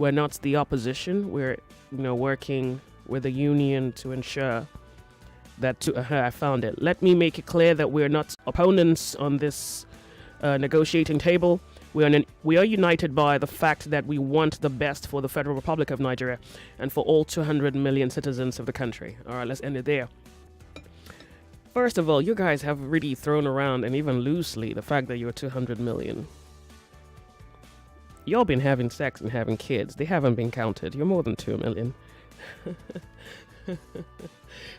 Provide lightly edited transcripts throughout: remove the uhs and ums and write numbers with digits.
We're not the opposition. We're, working with the union to ensure that I found it. Let me make it clear that we're not opponents on this negotiating table. We are united by the fact that we want the best for the Federal Republic of Nigeria and for all 200 million citizens of the country. All right, let's end it there. First of all, you guys have really thrown around, and even loosely, the fact that you're 200 million. Y'all been having sex and having kids. They haven't been counted. You're more than 2 million.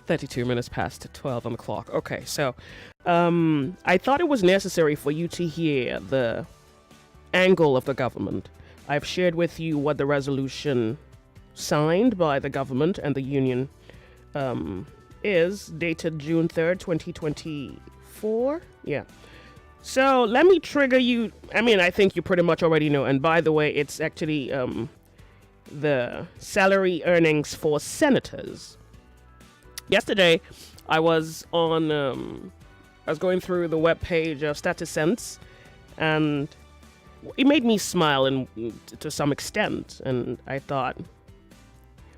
32 minutes past 12 on the clock. Okay, so I thought it was necessary for you to hear the angle of the government. I've shared with you what the resolution signed by the government and the union is, dated June 3rd, 2024. Yeah. So let me trigger you. I think you pretty much already know. And by the way, it's actually the salary earnings for senators. Yesterday, I was on. I was going through the webpage of Status Sense, and it made me smile to some extent. And I thought,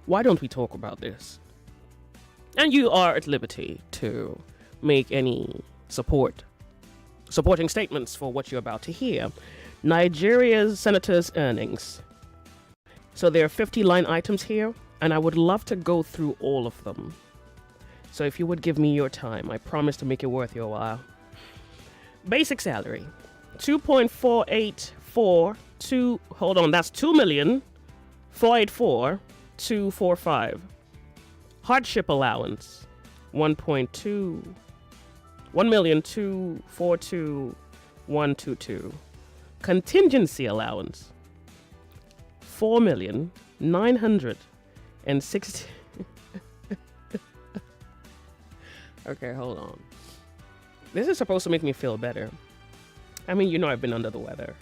why don't we talk about this? And you are at liberty to make any supporting statements for what you're about to hear. Nigeria's senators' earnings. So there are 50 line items here, and I would love to go through all of them. So if you would give me your time, I promise to make it worth your while. Basic salary, 2.4842. Hold on, that's 2,484,245. Hardship allowance, 1,242,122. Contingency allowance, 4,960. Okay, hold on. This is supposed to make me feel better. I've been under the weather.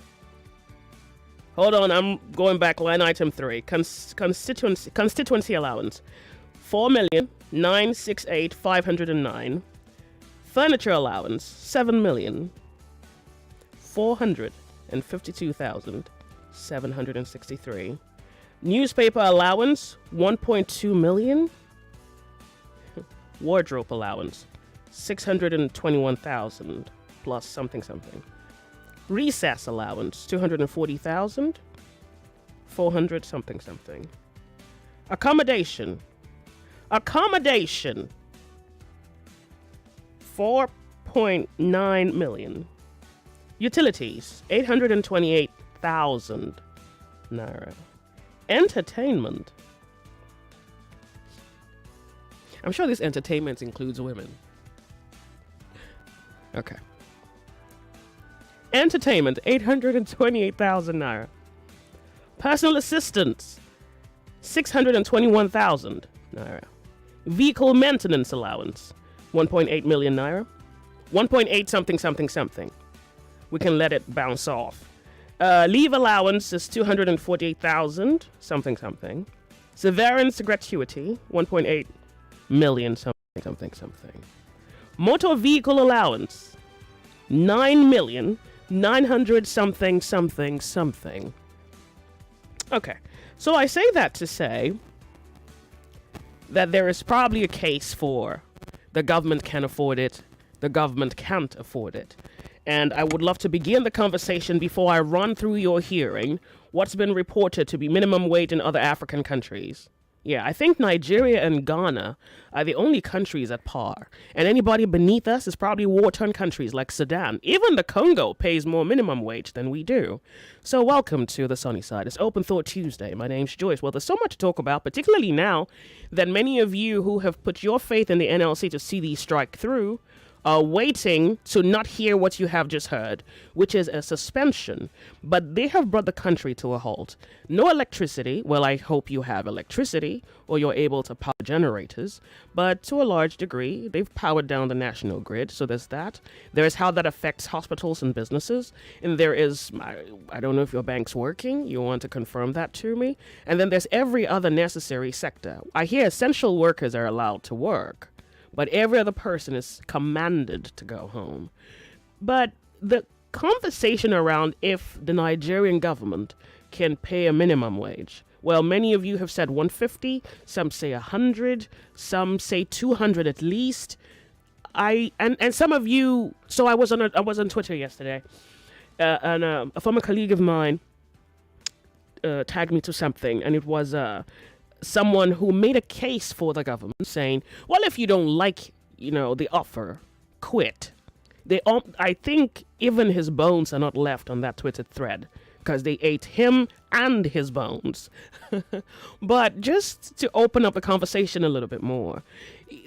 Hold on, I'm going back. Line item 3. Constituency allowance, 4,968,509. Furniture allowance, 7,452,763. Newspaper allowance, 1.2 million. Wardrobe allowance, 621,000 plus something. Recess allowance, 240,000, 400 something. Accommodation, 4.9 million. Utilities, 828,000 naira. Entertainment. I'm sure this entertainment includes women. Okay. Entertainment, 828,000 naira. Personal assistance, 621,000 naira. Vehicle maintenance allowance, 1.8 million naira. 1.8 something. We can let it bounce off. Leave allowance is 248,000 something. Severance gratuity, 1.8 million something. Motor vehicle allowance, 9,900 something. Okay, so I say that to say that there is probably a case for the government can afford it, the government can't afford it. And I would love to begin the conversation before I run through your hearing what's been reported to be minimum wage in other African countries. Yeah, I think Nigeria and Ghana are the only countries at par. And anybody beneath us is probably war-torn countries like Sudan. Even the Congo pays more minimum wage than we do. So welcome to the sunny side. It's Open Thought Tuesday. My name's Joyce. Well, there's so much to talk about, particularly now that many of you who have put your faith in the NLC to see these strike through are waiting to not hear what you have just heard, which is a suspension. But they have brought the country to a halt. No electricity. Well, I hope you have electricity or you're able to power generators. But to a large degree, they've powered down the national grid. So there's that. There's how that affects hospitals and businesses. And there is, I don't know if your bank's working. You want to confirm that to me. And then there's every other necessary sector. I hear essential workers are allowed to work, but every other person is commanded to go home. But the conversation around if the Nigerian government can pay a minimum wage? Well, many of you have said 150, some say 100, some say 200 at least. And some of you. So I was on Twitter yesterday, and a former colleague of mine tagged me to something, and it was someone who made a case for the government, saying, "Well, if you don't like, the offer, quit." I think even his bones are not left on that Twitter thread because they ate him and his bones. But just to open up the conversation a little bit more,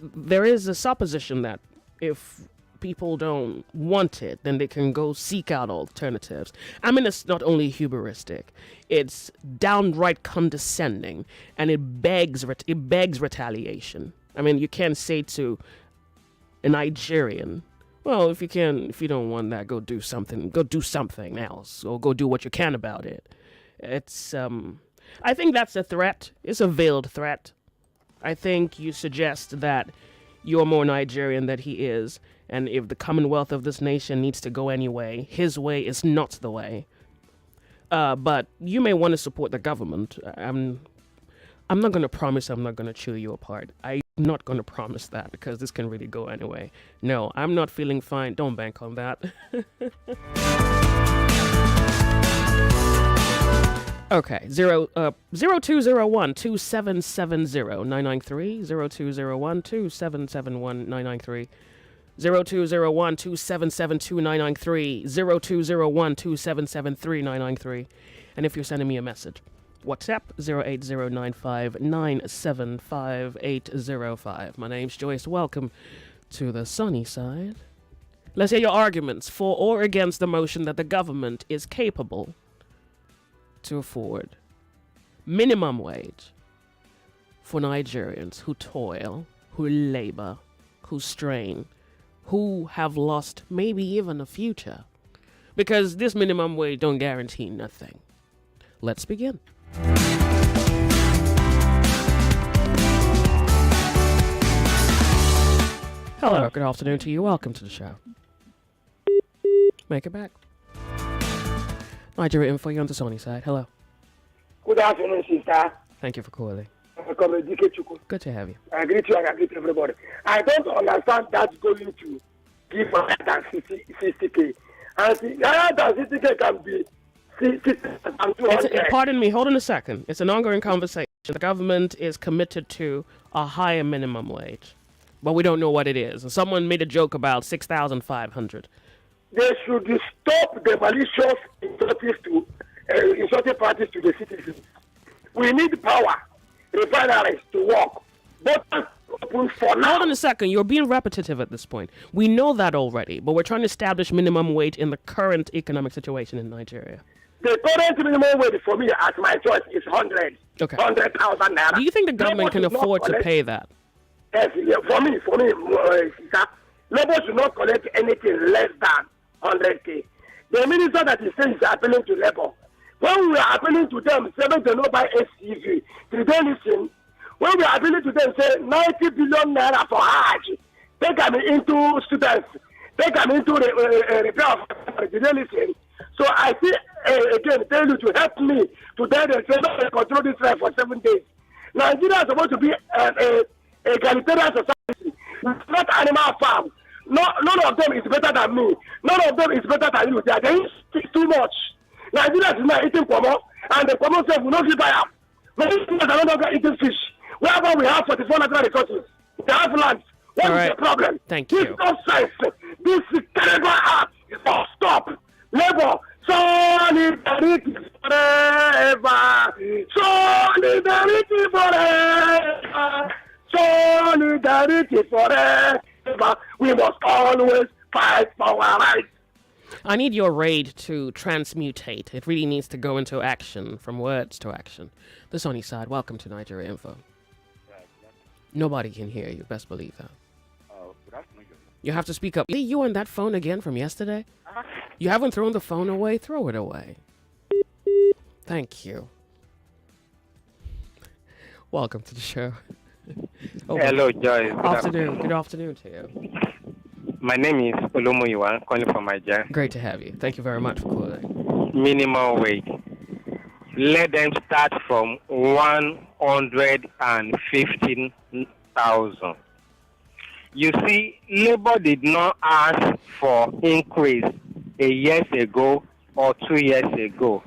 there is a supposition that if people don't want it, then they can go seek out alternatives. I mean, it's not only hubristic, it's downright condescending, and it begs retaliation. I mean, you can't say to a Nigerian, well, if you don't want that, go do something else, or go do what you can about it. It's, I think that's a threat. It's a veiled threat. I think you suggest that you're more Nigerian than he is, and if the commonwealth of this nation needs to go anyway, his way is not the way. But you may want to support the government. I'm not going to promise I'm not going to chew you apart. I'm not going to promise that because this can really go anyway. No, I'm not feeling fine. Don't bank on that. Okay, 0201-2770-993, 0201-2771-993, 0201-2772-993, 0201-2773-993, and if you're sending me a message, WhatsApp 08095975805. My name's Joyce. Welcome to the sunny side. Let's hear your arguments for or against the motion that the government is capable to afford minimum wage for Nigerians who toil, who labor, who strain, who have lost maybe even a future. Because this minimum wage don't guarantee nothing. Let's begin. Hello, good afternoon to you. Welcome to the show. Make it back. Nigeria Info, you're on the Sony side. Hello. Good afternoon, sister. Thank you for calling. Good to have you. I greet you and I greet everybody. I don't understand that's going to give 160K. And 160K can be 200. Pardon me, hold on a second. It's an ongoing conversation. The government is committed to a higher minimum wage, but we don't know what it is. And someone made a joke about 6,500. They should stop the malicious insulting parties to the citizens. We need power, refineries to work. But open for now. Hold on a second. You're being repetitive at this point. We know that already, but we're trying to establish minimum wage in the current economic situation in Nigeria. The current minimum wage for me, as my choice, is 100. Okay. 100,000 naira. Do you think the government can afford to pay that? Yes, for me, Labour should not collect anything less than 100K. The minister that is saying is appealing to Labour. When we are appealing to them, saying they not buy SUV, did they listen? When we are appealing to them, say 90 billion naira for Hajj, take them into students, take them into repair of, did they listen? So I see, again, tell you to help me to tell them, say, control this life for 7 days. Nigeria is supposed to be a egalitarian society, not animal farm. No, none of them is better than me. None of them is better than you. They are doing too much. Nigeria is not eating pomo, and the pomo self will not give up. Many people are no longer eating fish. Wherever we have 44 natural resources, they have land. What is the problem? Thank you. This nonsense, this terrible act must stop. Labour, solidarity forever. Solidarity forever. Solidarity forever. We must always fight for our rights. I need your raid to transmutate. It really needs to go into action, from words to action. The Sony side, welcome to Nigeria Info. Nobody can hear you, best believe that. Good afternoon. You have to speak up. Hey, you on that phone again from yesterday? You haven't thrown the phone away? Throw it away. Thank you. Welcome to the show. Hello, Joyce. Good afternoon to you. My name is Onyemuwa, calling from Nigeria. Great to have you. Thank you very much for calling. Minimum wage. let them start from 115,000. You see, Labour did not ask for increase a years ago or 2 years ago.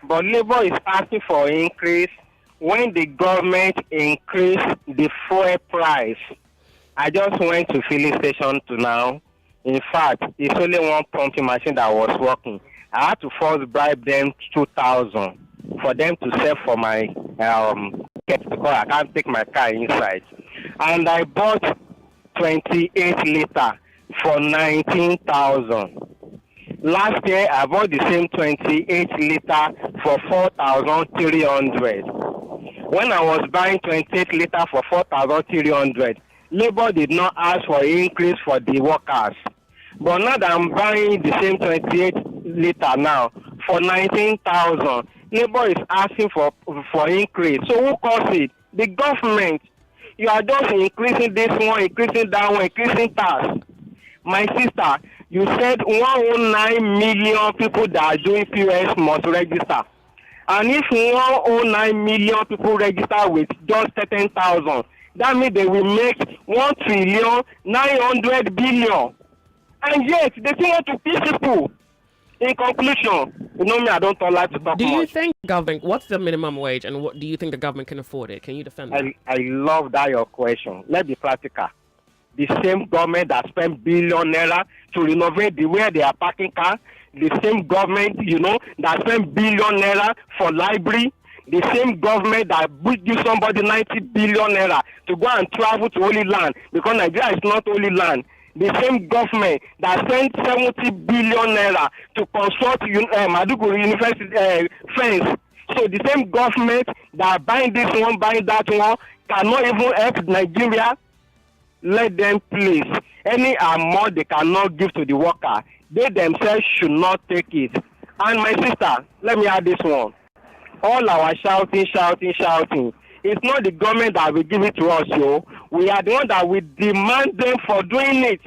But Labour is asking for increase when the government increased the fuel price. I just went to filling station to now. In fact, it's only one pumping machine that was working. I had to first bribe them 2,000 for them to sell for my ticket because I can't take my car inside. And I bought 28 liter for 19,000. Last year, I bought the same 28 liter for 4,300. When I was buying 28 liter for 4,300, Labour did not ask for increase for the workers. But now that I'm buying the same 28 liter now for 19,000, Labour is asking for increase. So who caused it? The government. You are just increasing this one, increasing that one, increasing tax. My sister, you said 109 million people that are doing POS must register. And if 109 million people register with just 13,000, that means they will make 1,900 billion. And yet, they still want to kill people. In conclusion, you know me, I don't like to talk much. Do you think government, what's the minimum wage and what do you think the government can afford it? Can you defend that? I love that your question. Let's be practical. The same government that spent billion naira to renovate the way they are parking cars, the same government, that spent billion naira for library, the same government that would give somebody 90 billion naira to go and travel to Holy Land because Nigeria is not Holy Land. The same government that spent 70 billion naira to construct Maduguri University fence. So the same government that buying this one, buying that one, cannot even help Nigeria. Let them please. Any amount they cannot give to the worker, they themselves should not take it. And my sister, let me add this one. All our shouting. It's not the government that will give it to us, yo. We are the one that will demand them for doing it.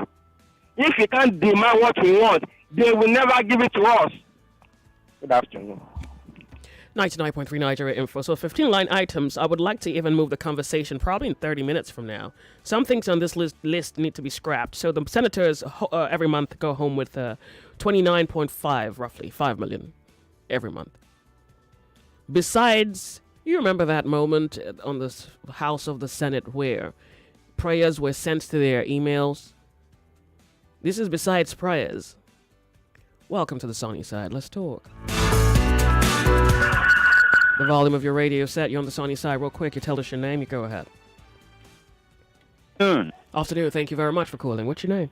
If you can't demand what we want, they will never give it to us. Good afternoon. 99.3 Nigeria Info. So 15 line items. I would like to even move the conversation probably in 30 minutes from now. Some things on this list need to be scrapped. So the senators every month go home with 29.5, roughly 5 million every month. Besides, you remember that moment on the House of the Senate where prayers were sent to their emails? This is besides prayers. Welcome to the Sunny Side. Let's talk. The volume of your radio set. You're on the Sunny Side. Real quick, you tell us your name. You go ahead. Afternoon. Thank you very much for calling. What's your name?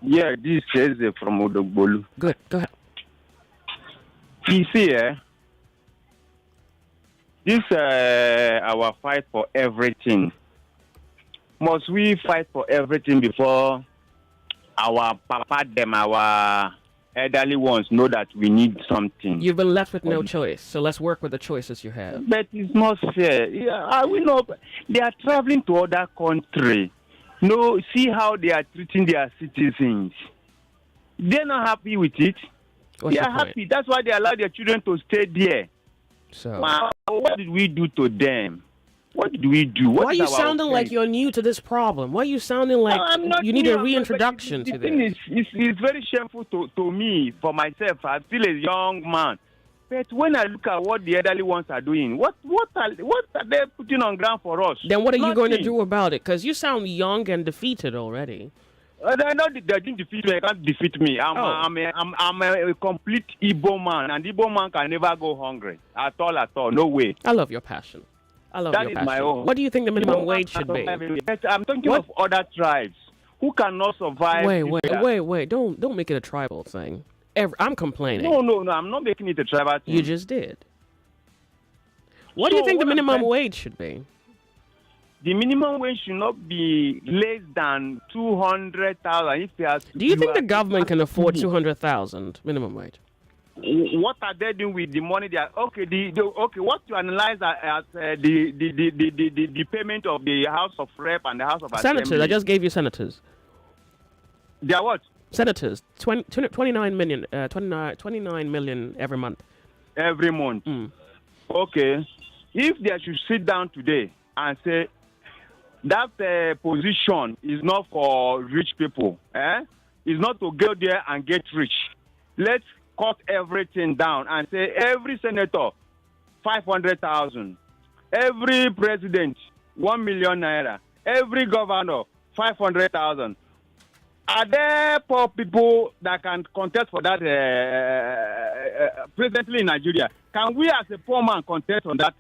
Yeah, this is from Odogbolu. Good. Go ahead. You see, this our fight for everything. Must we fight for everything before our papa them, our elderly ones know that we need something? You've been left with no choice, so let's work with the choices you have. But it's not fair. Yeah, we know they are traveling to other countries. No, see how they are treating their citizens. They're not happy with it. What's they are happy. That's why they allow their children to stay there. So, what did we do to them? What did we do? Why are you sounding like you're new to this problem? Why are you sounding like you need a reintroduction to this? It's very shameful to me, for myself. I'm still a young man. But when I look at what the elderly ones are doing, what are they putting on ground for us? Then what are you going to do about it? Because you sound young and defeated already. They didn't defeat me. They can't defeat me. I'm a complete Igbo man, and Igbo man can never go hungry at all. No way. I love your passion. That is my own. What do you think the minimum wage should be? I'm talking of other tribes who cannot survive. Wait. Don't make it a tribal thing. I'm complaining. No. I'm not making it a tribal thing. You just did. What do you think the minimum wage should be? The minimum wage should not be less than 200,000. Do you think the government can afford 200,000 minimum wage? What are they doing with the money? They are okay. What you analyze as the payment of the House of Rep and the House of Senators. Assembly. I just gave you senators. They are what? Senators. 29 million. 29 million every month. Every month. okay, if they should sit down today and say that position is not for rich people, it's not to go there and get rich. Let's cut everything down and say every senator 500,000, every president 1 million naira, every governor 500,000. Are there poor people that can contest for that presently in Nigeria? Can we, as a poor man, contest on that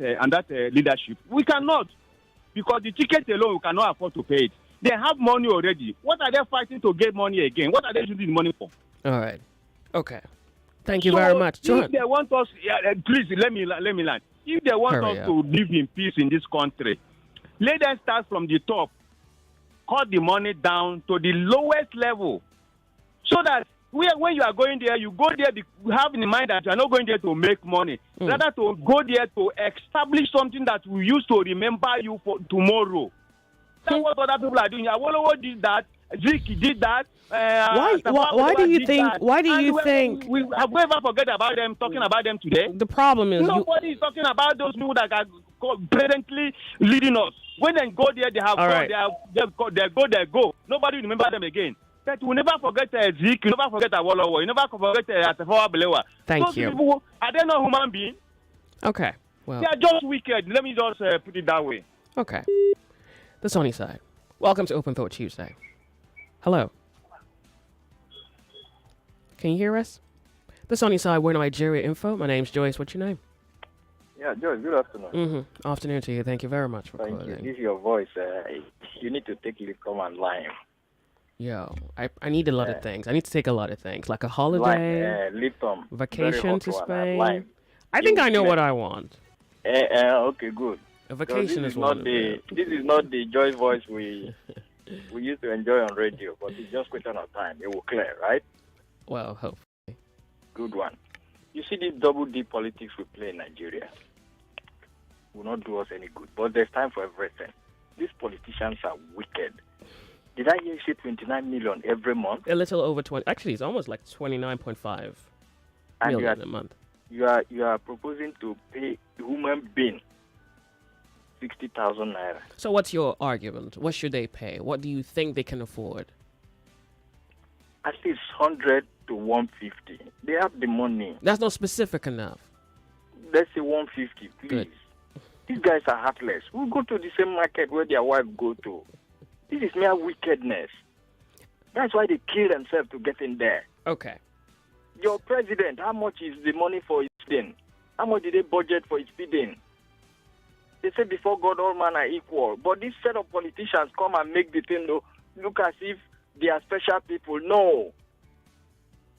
leadership? We cannot, because the ticket alone we cannot afford to pay it. They have money already. What are they fighting to get money again? What are they using the money for? All right. Okay. Thank you very much. If they want us, please let me land. If they want us to live in peace in this country, let them start from the top, cut the money down to the lowest level, so that when you are going there, you go there, you have in mind that you are not going there to make money, rather to go there to establish something that will use to remember you for tomorrow. That's what other people are doing. Awolowo did that. Ziki did that. Why do you think? That. Why do you think? We have we ever forget about them? Talking about them today. The problem is nobody is talking about those people that are presently leading us. When they go there, they have they go. Nobody remember them again. But we never forget Zeke. We never forget Awolowo. We never forget Atefawa Balewa. Thank you. People, are they not human beings? Okay. Well, they are just wicked. Let me just put it that way. Okay. The Sunny Side. Welcome to Open Thought Tuesday. Hello. Can you hear us? The Sunny Side, we're Nigeria Info. My name's Joyce. What's your name? Yeah, Joyce, good afternoon. Afternoon to you. Thank you very much for calling. Thank you. This is your voice. You need to take Likom and Lime. Yo, I need a lot of things. I need to take a lot of things, like a holiday, Lipton, vacation to Spain. I think I know what I want. Okay, good. A vacation is is not one the. This is not the Joyce voice we used to enjoy on radio, but it's just a question of time. It will clear, right? Well, hopefully. Good one. You see, this double D politics we play in Nigeria will not do us any good. But there's time for everything. These politicians are wicked. Did I hear you say 29 million every month? A little over 20. Actually, it's almost like 29.5 million a month. You are proposing to pay a human being 60,000 naira. So what's your argument? What should they pay? What do you think they can afford? At least 100 to 150. They have the money. That's not specific enough. Let's say 150, please. Good. These guys are heartless. We'll go to the same market where their wife go to. This is mere wickedness. That's why they kill themselves to get in there. Okay. Your president, how much is the money for his feeding? How much did they budget for his feeding? They say before God all men are equal. But this set of politicians come and make the thing look as if they are special people. No.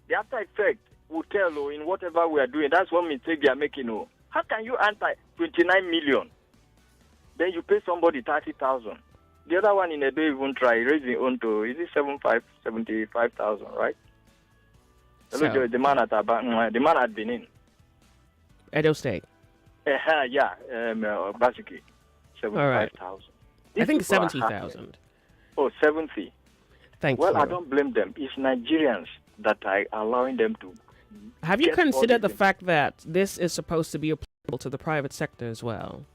The after effect will tell in whatever we are doing. That's one mistake they are making. How can you enter 29 million? Then you pay somebody 30,000. The other one in a day even try raising own to, is it 75,000, right? So, the man at Benin. Edo State. Yeah, basically 75,000. I think 70,000. Oh, 70. Thank you. Well, I don't blame them. It's Nigerians that are allowing them to. Have you considered the fact that this is supposed to be applicable to the private sector as well?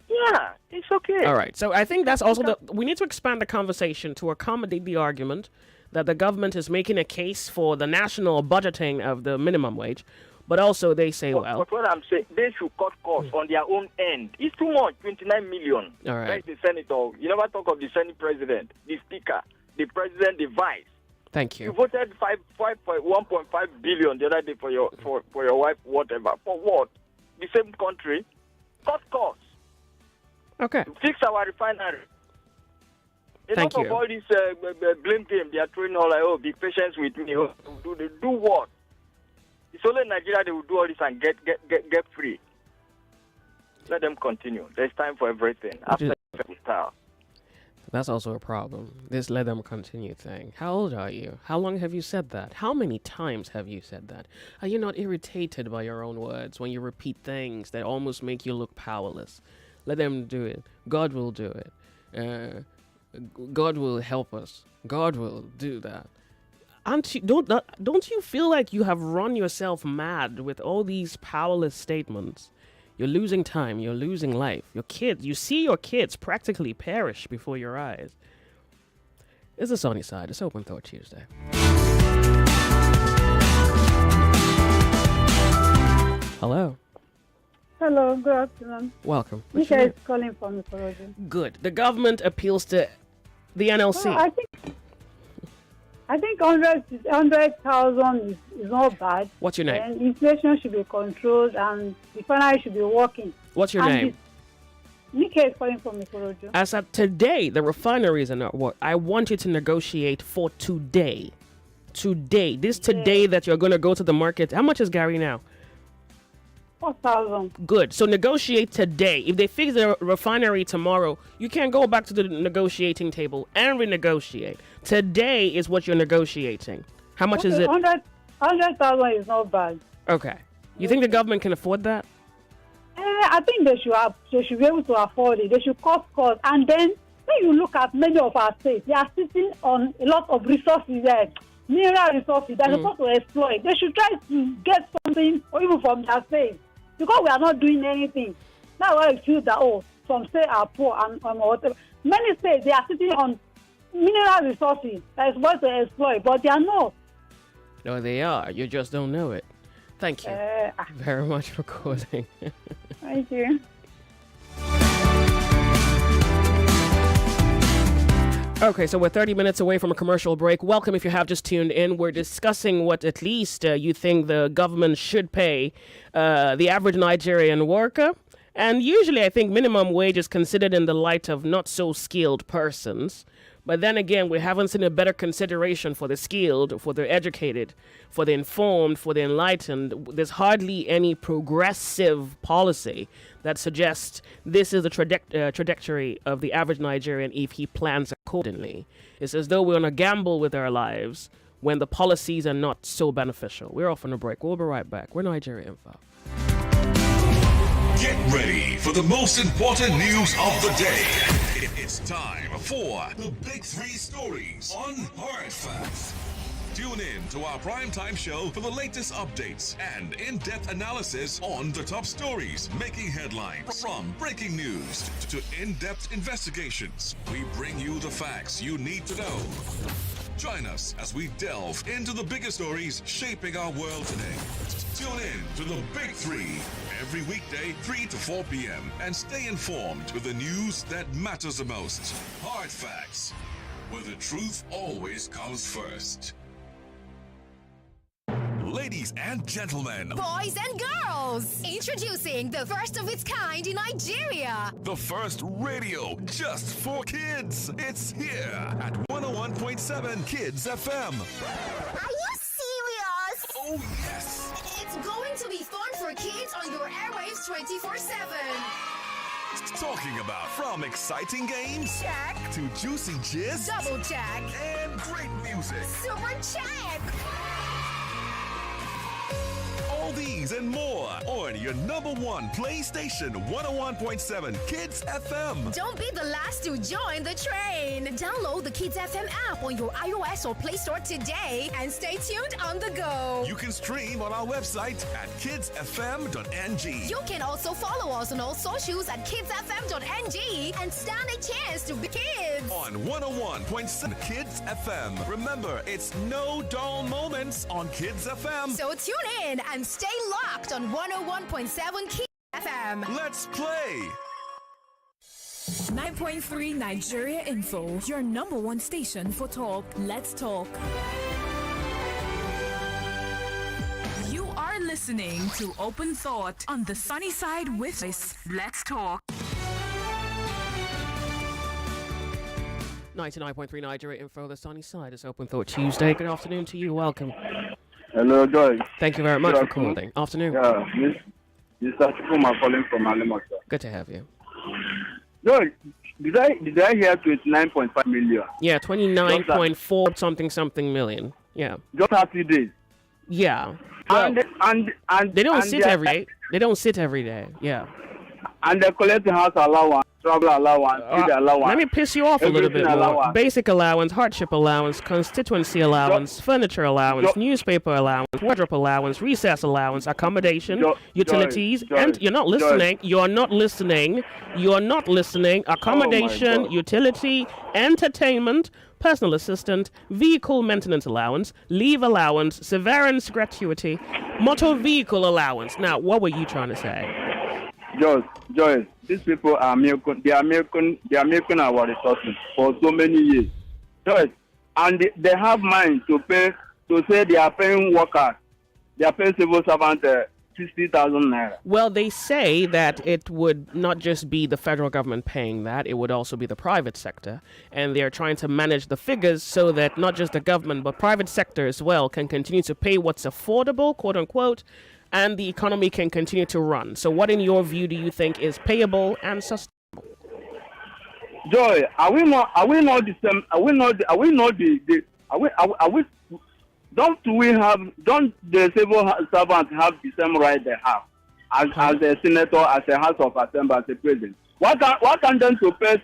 Yeah, it's okay. All right. So I think that's also we need to expand the conversation to accommodate the argument that the government is making a case for the national budgeting of the minimum wage, but also they say, But what I'm saying, they should cut costs on their own end. It's too much, 29 million. All right. Like the senator. You never talk of the Senate president, the speaker, the president, the vice. Thank you. You voted 1.5 billion the other day for your wife, whatever. For what? The same country. Cut costs. Okay. Fix our refinery. Thank Enough you. of all this blame game. They are throwing all like, be patient with me. Do what? It's only in Nigeria they will do all this and get free. Let them continue. There's time for everything. After style. That's also a problem. This let them continue thing. How old are you? How long have you said that? How many times have you said that? Are you not irritated by your own words when you repeat things that almost make you look powerless? Let them do it. God will do it. God will help us. God will do that. Don't you feel like you have run yourself mad with all these powerless statements? You're losing time. You're losing life. Your kids. You see your kids practically perish before your eyes. It's the sunny side. It's Open Thought Tuesday. Hello. Hello, good afternoon. Welcome. Nika is calling from Ikorodu. Good. The government appeals to the NLC. Well, I think 100,000 is not bad. What's your name? And inflation should be controlled and the refinery should be working. What's your name? Nika is calling from Ikorodu. As of today, the refineries are not work. I want you to negotiate for today. Today. This today that you're going to go to the market. How much is Gary now? 4,000. Good. So negotiate today. If they fix the refinery tomorrow, you can't go back to the negotiating table and renegotiate. Today is what you're negotiating. How much is it? 100,000 is not bad. Okay. You think the government can afford that? I think they should be able to afford it. They should cut costs. And then when you look at many of our states, they are sitting on a lot of resources there. Mineral resources they're supposed to exploit. They should try to get something or even from their state. Because we are not doing anything. That's why I feel that, some states are poor and whatever. Many states, they are sitting on mineral resources that is supposed to exploit, but they are not. No, they are. You just don't know it. Thank you very much for calling. Thank you. Okay, so we're 30 minutes away from a commercial break. Welcome if you have just tuned in. We're discussing what at least you think the government should pay the average Nigerian worker. And usually I think minimum wage is considered in the light of not so skilled persons. But then again, we haven't seen a better consideration for the skilled, for the educated, for the informed, for the enlightened. There's hardly any progressive policy that suggests this is the trajectory of the average Nigerian if he plans accordingly. It's as though we're on a gamble with our lives when the policies are not so beneficial. We're off on a break. We'll be right back. We're Nigeria Info. Get ready for the most important news of the day. It's time for the Big Three Stories on Hard Facts. Tune in to our primetime show for the latest updates and in-depth analysis on the top stories making headlines. From breaking news to in-depth investigations, we bring you the facts you need to know. Join us as we delve into the biggest stories shaping our world today. Tune in to the Big Three every weekday, 3 to 4 p.m. and stay informed with the news that matters the most. Hard Facts, where the truth always comes first. Ladies and gentlemen, boys and girls, introducing the first of its kind in Nigeria. The first radio just for kids. It's here at 101.7 Kids FM. Are you serious? Oh, yes. It's going to be fun for kids on your airwaves 24/7. Talking about from exciting games Check. to juicy gist Double check. and great music. Super check. All these and more on your number one PlayStation 101.7 Kids FM. Don't be the last to join the train. Download the Kids FM app on your iOS or Play Store today and stay tuned on the go. You can stream on our website at kidsfm.ng. You can also follow us on all socials at kidsfm.ng and stand a chance to be kids. On 101.7 Kids FM. Remember, it's no dull moments on Kids FM. So tune in and stay locked on 101.7 Kids FM. Let's play. 9.3 Nigeria Info, your number one station for talk. Let's talk. You are listening to Open Thought on the sunny side with us. Let's talk. 99.3 Nigeria Info, the sunny side. It's Open Thought Tuesday. Good afternoon to you. Welcome. Hello, Joyce. Thank you very much for calling. Afternoon. Yeah, Mr. Chukuma calling from Alimota. Good to have you. Joyce, did I hear 29.5 million? Yeah, 29.4 something million. Yeah. Just 30 days. Yeah. And they don't sit every day. They don't sit every day. Yeah. And they collect the house allowance travel allowance, food allowance. Let me piss you off a little bit everything more. allowance. Basic allowance, hardship allowance, constituency allowance, furniture allowance, newspaper allowance, wardrobe allowance, recess allowance, accommodation, utilities, and you're not listening. You're not listening. You're not listening. Accommodation, God. utility, entertainment, personal assistant, vehicle maintenance allowance, leave allowance, severance gratuity, motor vehicle allowance. Now, what were you trying to say? Joyce, these people are milking our resources for so many years. Joyce, and they have mind to pay, to say they are paying workers, they are paying civil servants 60,000 naira. Well, they say that it would not just be the federal government paying that, it would also be the private sector. And they're trying to manage the figures so that not just the government, but private sector as well can continue to pay what's affordable, quote unquote, and the economy can continue to run. So what, in your view, do you think is payable and sustainable? Joy, are we not the same? Don't the civil servants have the same right they have as a senator, as a House of Assembly, as a president? Why can't them to pay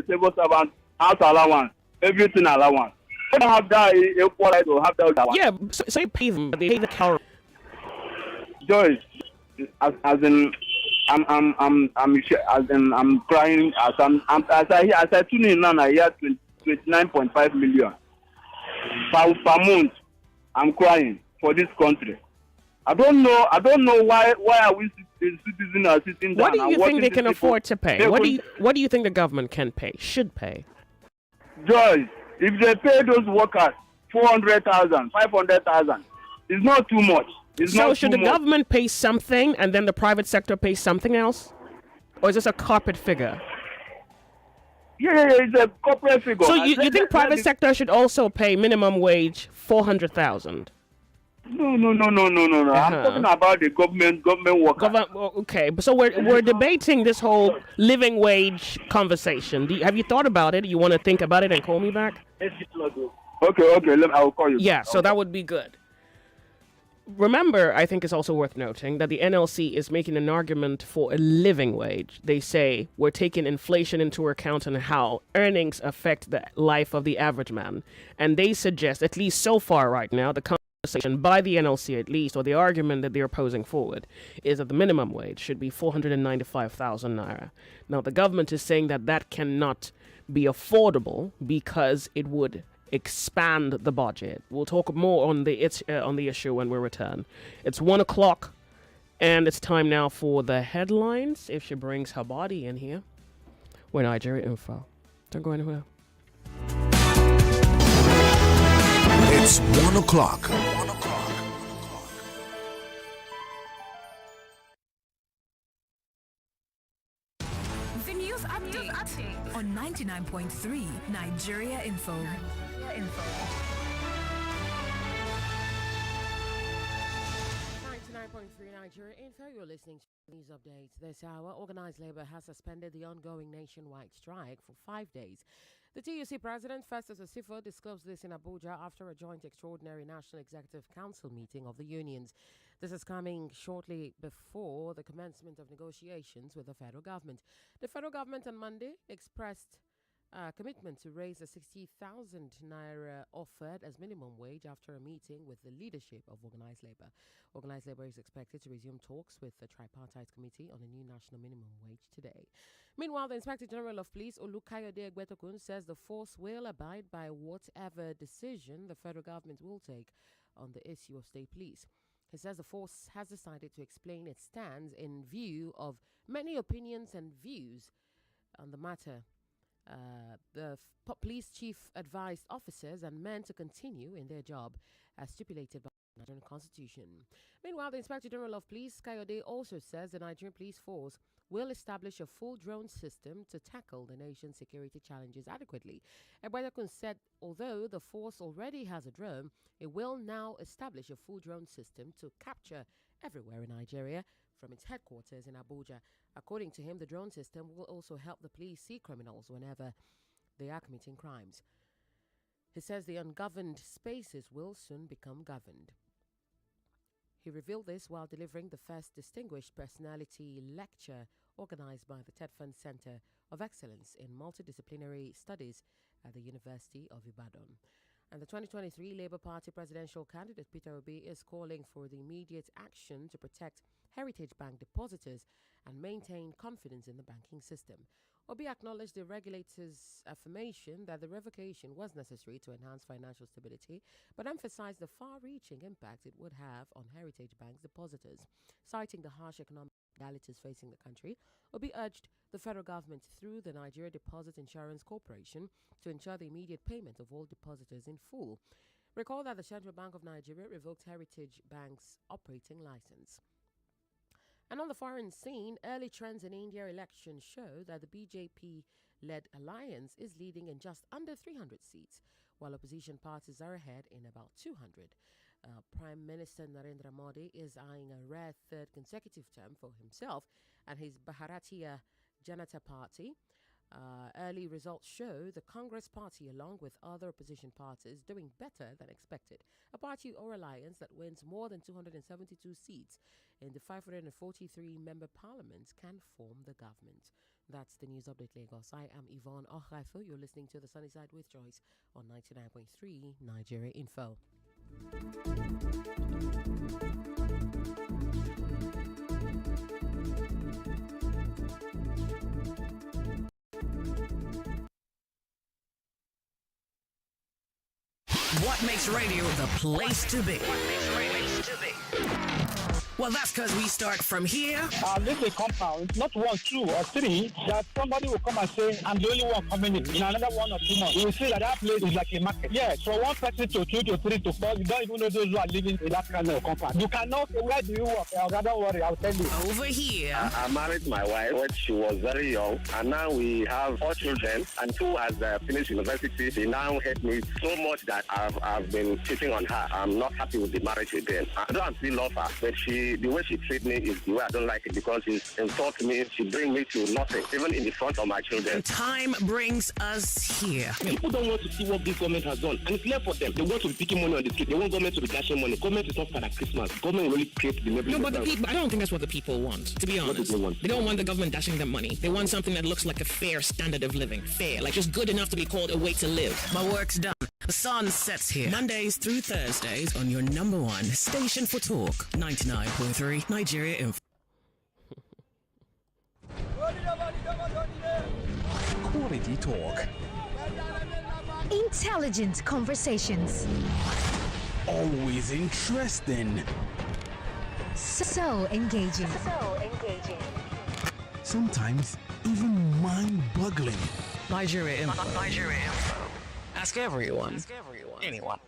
civil servant house allowance, everything allowance? They don't have that equal right to have that allowance. Yeah, so you pay them, but they pay the cow. Joyce, as in, I'm crying as I tune in now. I hear 29.5 million per month. I'm crying for this country. I don't know why are we citizens are sitting down. What do you think they can afford to pay? What do you think the government can pay? Should pay? Joyce, if they pay those workers 400,000, 500,000, it's not too much. So should the government pay something and then the private sector pay something else? Or is this a corporate figure? Yeah, it's a corporate figure. So you think private sector should also pay minimum wage 400,000? No. I'm talking about the government workers. Okay, so we're debating this whole living wage conversation. Have you thought about it? You want to think about it and call me back? Okay. I'll call you. Yeah, so that would be good. Remember, I think it's also worth noting that the NLC is making an argument for a living wage. They say we're taking inflation into account and how earnings affect the life of the average man. And they suggest, at least so far right now, the conversation by the NLC at least, or the argument that they're posing forward, is that the minimum wage should be 495,000 naira. Now, the government is saying that that cannot be affordable because it would expand the budget. We'll talk more on the issue when we return. It's 1 o'clock, and it's time now for the headlines. If she brings her body in here, we're Nigeria Info. Don't go anywhere. It's 1 o'clock. The news update on 99.3 Nigeria Info. 99.3 Nigeria Info, you're listening to news updates. This hour, organized labor has suspended the ongoing nationwide strike for 5 days. The TUC president, Festus Osifo, disclosed this in Abuja after a joint extraordinary National Executive Council meeting of the unions. This is coming shortly before the commencement of negotiations with the federal government. The federal government on Monday expressed commitment to raise the 60,000 naira offered as minimum wage after a meeting with the leadership of organized labor. Organized labor is expected to resume talks with the tripartite committee on a new national minimum wage today. Meanwhile, the Inspector General of Police, Olukayode Egbetokun, says the force will abide by whatever decision the federal government will take on the issue of state police. He says the force has decided to explain its stance in view of many opinions and views on the matter. The police chief advised officers and men to continue in their job as stipulated by the Nigerian Constitution. Meanwhile, the Inspector General of Police, Kayode, also says the Nigerian police force will establish a full drone system to tackle the nation's security challenges adequately. Egbetokun said although the force already has a drone, it will now establish a full drone system to capture everywhere in Nigeria from its headquarters in Abuja. According to him, the drone system will also help the police see criminals whenever they are committing crimes. He says the ungoverned spaces will soon become governed. He revealed this while delivering the first Distinguished Personality Lecture organized by the Tedfund Center of Excellence in Multidisciplinary Studies at the University of Ibadan. And the 2023 Labour Party presidential candidate Peter Obi is calling for the immediate action to protect Heritage Bank depositors and maintain confidence in the banking system. Obi acknowledged the regulator's affirmation that the revocation was necessary to enhance financial stability, but emphasized the far-reaching impact it would have on Heritage Bank's depositors. Citing the harsh economic realities facing the country, Obi urged the federal government through the Nigeria Deposit Insurance Corporation to ensure the immediate payment of all depositors in full. Recall that the Central Bank of Nigeria revoked Heritage Bank's operating license. And on the foreign scene, early trends in India elections show that the BJP-led alliance is leading in just under 300 seats, while opposition parties are ahead in about 200. Prime Minister Narendra Modi is eyeing a rare third consecutive term for himself and his Bharatiya Janata Party. Early results show the Congress Party, along with other opposition parties, doing better than expected. A party or alliance that wins more than 272 seats in the 543-member parliament can form the government. That's the News Update Lagos. I am Yvonne Ochaifu. You're listening to The Sunny Side with Joyce on 99.3 Nigeria Info. What makes radio the place to be? Well, that's because we start from here. This is a compound, not 1, 2, or 3, that somebody will come and say, I'm the only one coming in another 1 or 2 months. You will see that place is like a market. Yes, from 1 person to 2 to 3 to 4, you don't even know those who are living in that kind of compound. You cannot say, where do you work? Don't worry, I'll tell you. Over here. I married my wife when she was very young, and now we have 4 children, and 2 has finished university. She now hates me so much that I've been cheating on her. I'm not happy with the marriage again. I don't still love her, but the way she treats me is the way I don't like it, because she insults me, she brings me to nothing, even in the front of my children. And time brings us here. People don't want to see what this government has done, and it's left for them. They want to be picking money on the street. They want government to be dashing money. Government is not for Christmas. Government really creates the neighborhood. No, but the people, I don't think that's what the people want, to be honest. They don't want the government dashing them money. They want something that looks like a fair standard of living. Fair, like just good enough to be called a way to live. My work's done. The sun sets here. Mondays through Thursdays on your number 1 station for talk. 99.3 Nigeria Info. Quality talk. Intelligent conversations. Always interesting. So engaging. Sometimes even mind-boggling. Nigeria Info. Ask everyone. Anyone.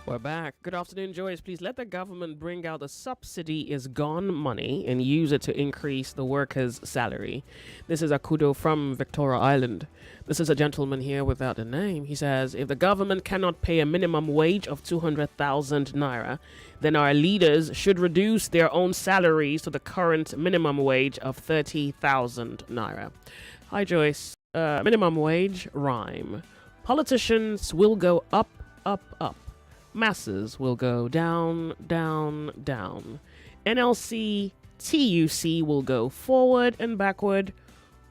We're back. Good afternoon, Joyce. Please let the government bring out the subsidy is gone money and use it to increase the workers' salary. This is Akudo from Victoria Island. This is a gentleman here without a name. He says, if the government cannot pay a minimum wage of 200,000 naira, then our leaders should reduce their own salaries to the current minimum wage of 30,000 naira. Hi, Joyce. Minimum wage rhyme. Politicians will go up, up, up. Masses will go down, down, down. NLC, TUC will go forward and backward.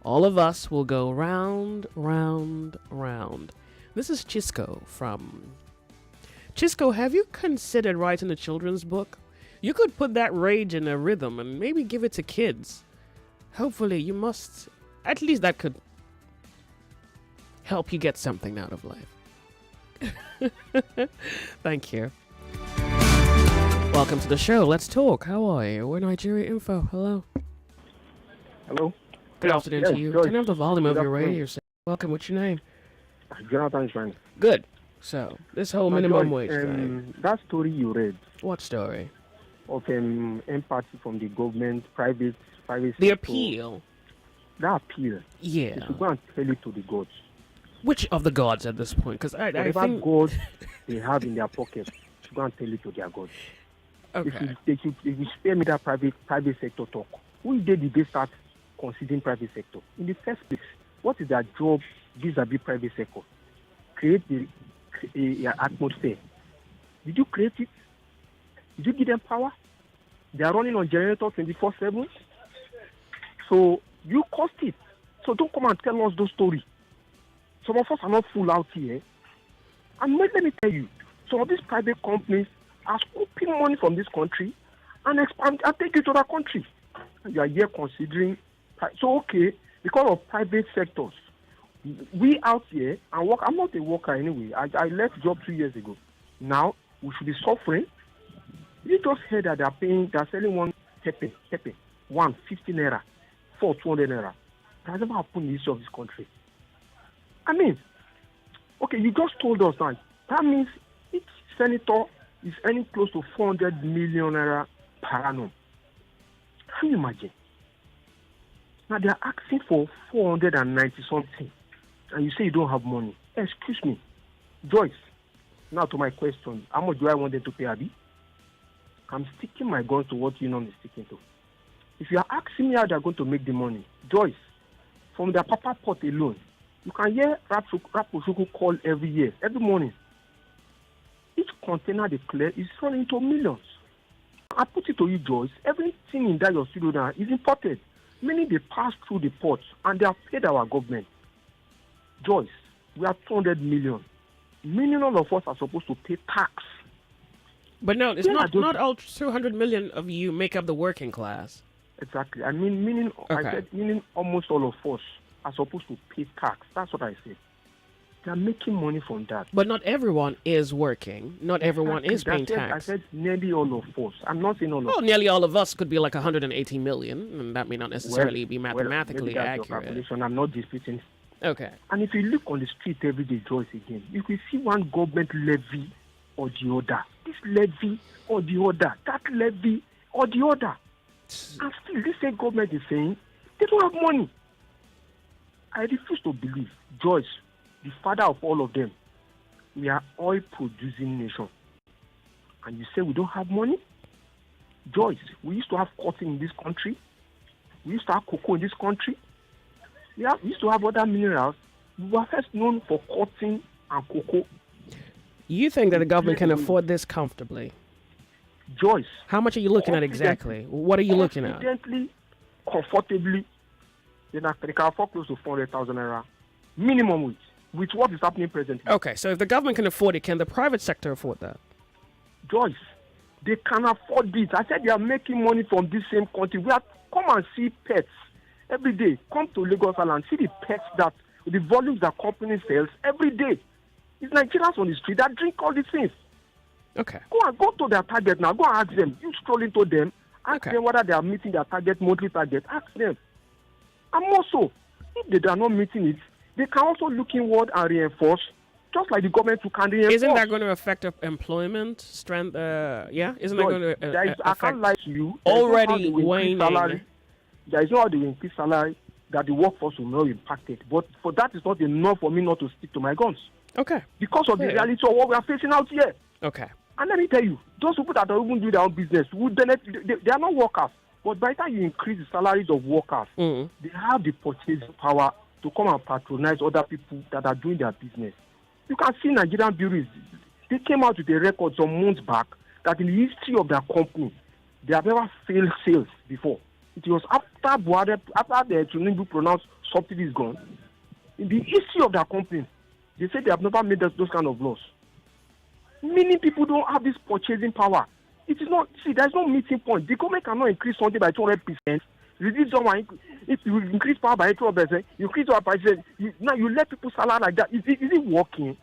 All of us will go round, round, round. This is Chisco from... Chisco, have you considered writing a children's book? You could put that rage in a rhythm and maybe give it to kids. Hopefully you must... At least that could help you get something out of life. Thank you. Welcome to the show. Let's talk. How are you? We're Nigeria Info. Hello. Hello. Good afternoon to you. Joyce. Turn up the volume of Good your afternoon. radio set. Welcome. What's your name? Jonathan Shrine. Good. So, this whole minimum wage thing. That story you read. What story? Of empathy from the government, private The sector. appeal. That appeal. Yeah. You should go and tell it to the gods. Which of the gods at this point? Because I Whatever think... God they have in their pocket, you should go and tell it to their gods. Okay. They should spare me that private sector talk. Who did they start considering private sector? In the first place, what is their job vis-a-vis private sector? Create the atmosphere. Did you create it? Did you give them power? They are running on generator 24/7. So you cost it. So don't come and tell us those stories. Some of us are not full out here. And let me tell you, some of these private companies are scooping money from this country and expand and take it to other country. And you are here considering. So okay, because of private sectors, we out here and work. I'm not a worker anyway. I left job 2 years ago. Now we should be suffering. You just heard that they're selling one pepper, 150 naira, for 200 naira. That has never happened in the history of this country. I mean, okay, you just told us that. That means each senator is earning close to 400 million naira per annum. Can you imagine? Now they are asking for 490 something, and you say you don't have money. Excuse me, Joyce. Now to my question, how much do I want them to pay, Abi? I'm sticking my guns to what union is sticking to. If you are asking me how they are going to make the money, Joyce, from their papa pot alone, you can hear Raposhuku call every year, every morning. Each container they clear is running into millions. I put it to you, Joyce, everything in that your studio now is imported, meaning they pass through the ports and they have paid our government. Joyce, we have 200 million. Meaning all of us are supposed to pay tax. But no, it's not all 200 million of you make up the working class. Exactly. I mean, meaning Okay. I said meaning almost all of us are supposed to pay tax. That's what I said. They are making money from that. But not everyone is working. Not everyone is paying tax. I said nearly all of us. I'm not saying all of us. Well, nearly all of us could be like 180 million, and that may not necessarily be mathematically maybe that's your accurate. calculation. I'm not disputing. Okay. And if you look on the street every day, Joyce, again, you will see one government levy or the other. This levy or the other. That levy or the other. And still, this same government is saying they don't have money. I refuse to believe, Joyce, the father of all of them, we are oil-producing nation. And you say we don't have money? Joyce, we used to have cotton in this country. We used to have cocoa in this country. We used to have other minerals. We were first known for cotton and cocoa. You think that the government can afford this comfortably? Joyce. How much are you looking at exactly? What are you looking at? Confidently, comfortably, they can afford close to 400,000 naira minimum wage with what is happening presently. Okay, so if the government can afford it, can the private sector afford that? Joyce, they can afford it. I said they are making money from this same country. Come and see pets every day. Come to Lagos Island, see the pets that, the volumes that company sells every day. It's Nigerians on the street that drink all these things. Okay. Go to their target now. Go and ask them. You stroll into them. Ask them whether they are meeting their target, monthly target. Ask them. And also, if they are not meeting it, they can also look inward and reinforce, just like the government can reinforce. Isn't that going to affect employment strength? Yeah, isn't that going to affect? I can't lie to you. Already waning. There is no how they will increase salary that the workforce will not be impacted. But for that is not enough for me not to stick to my guns. Okay. Because of the reality of what we are facing out here. Okay. And let me tell you, those people that don't even do their own business, they are not workers. But by the time you increase the salaries of workers, they have the purchasing power to come and patronize other people that are doing their business. You can see Nigerian breweries. They came out with a record some months back that in the history of their company, they have never failed sales before. It was after Buhari, after the Tinubu pronounced subsidy is gone. In the history of their company, they say they have never made those kind of laws. Many people don't have this purchasing power. It is not, there's no meeting point. The government cannot increase something by 200%. Reduce someone, if you increase power by 200%, you increase our prices. Now you let people salary like that. Is it working?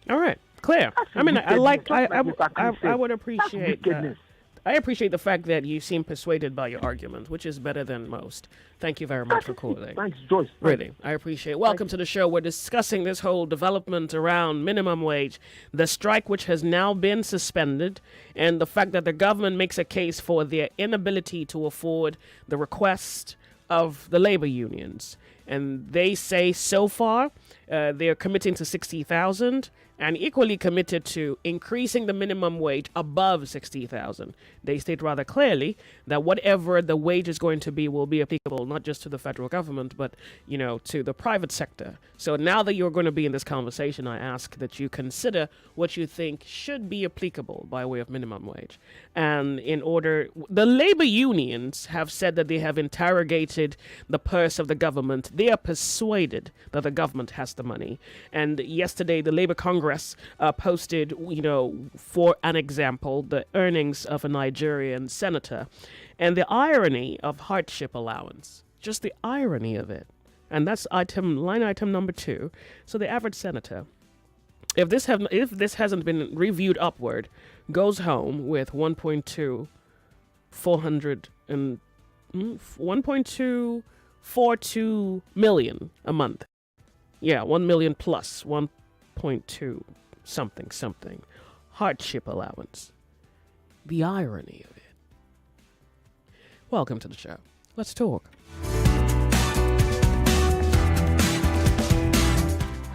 All right, clear. I mean, I would appreciate that. I appreciate the fact that you seem persuaded by your argument, which is better than most. Thank you very much for calling. Thanks, Joyce. Really, I appreciate it. Welcome to the show. We're discussing this whole development around minimum wage, the strike which has now been suspended, and the fact that the government makes a case for their inability to afford the request of the labor unions. And they say so far they're committing to 60,000 and equally committed to increasing the minimum wage above 60,000. They state rather clearly that whatever the wage is going to be will be applicable not just to the federal government, but, to the private sector. So now that you're going to be in this conversation, I ask that you consider what you think should be applicable by way of minimum wage. And the labor unions have said that they have interrogated the purse of the government. They are persuaded that the government has the money. And yesterday, the Labor Congress posted, for an example, the earnings of a Nigerian senator and the irony of hardship allowance. Just the irony of it. And that's line item number 2. So the average senator, if this hasn't been reviewed upward, goes home with 1.242 million a month. Yeah, 1 million plus 1.2 something hardship allowance. The irony of it. Welcome to the show. Let's talk.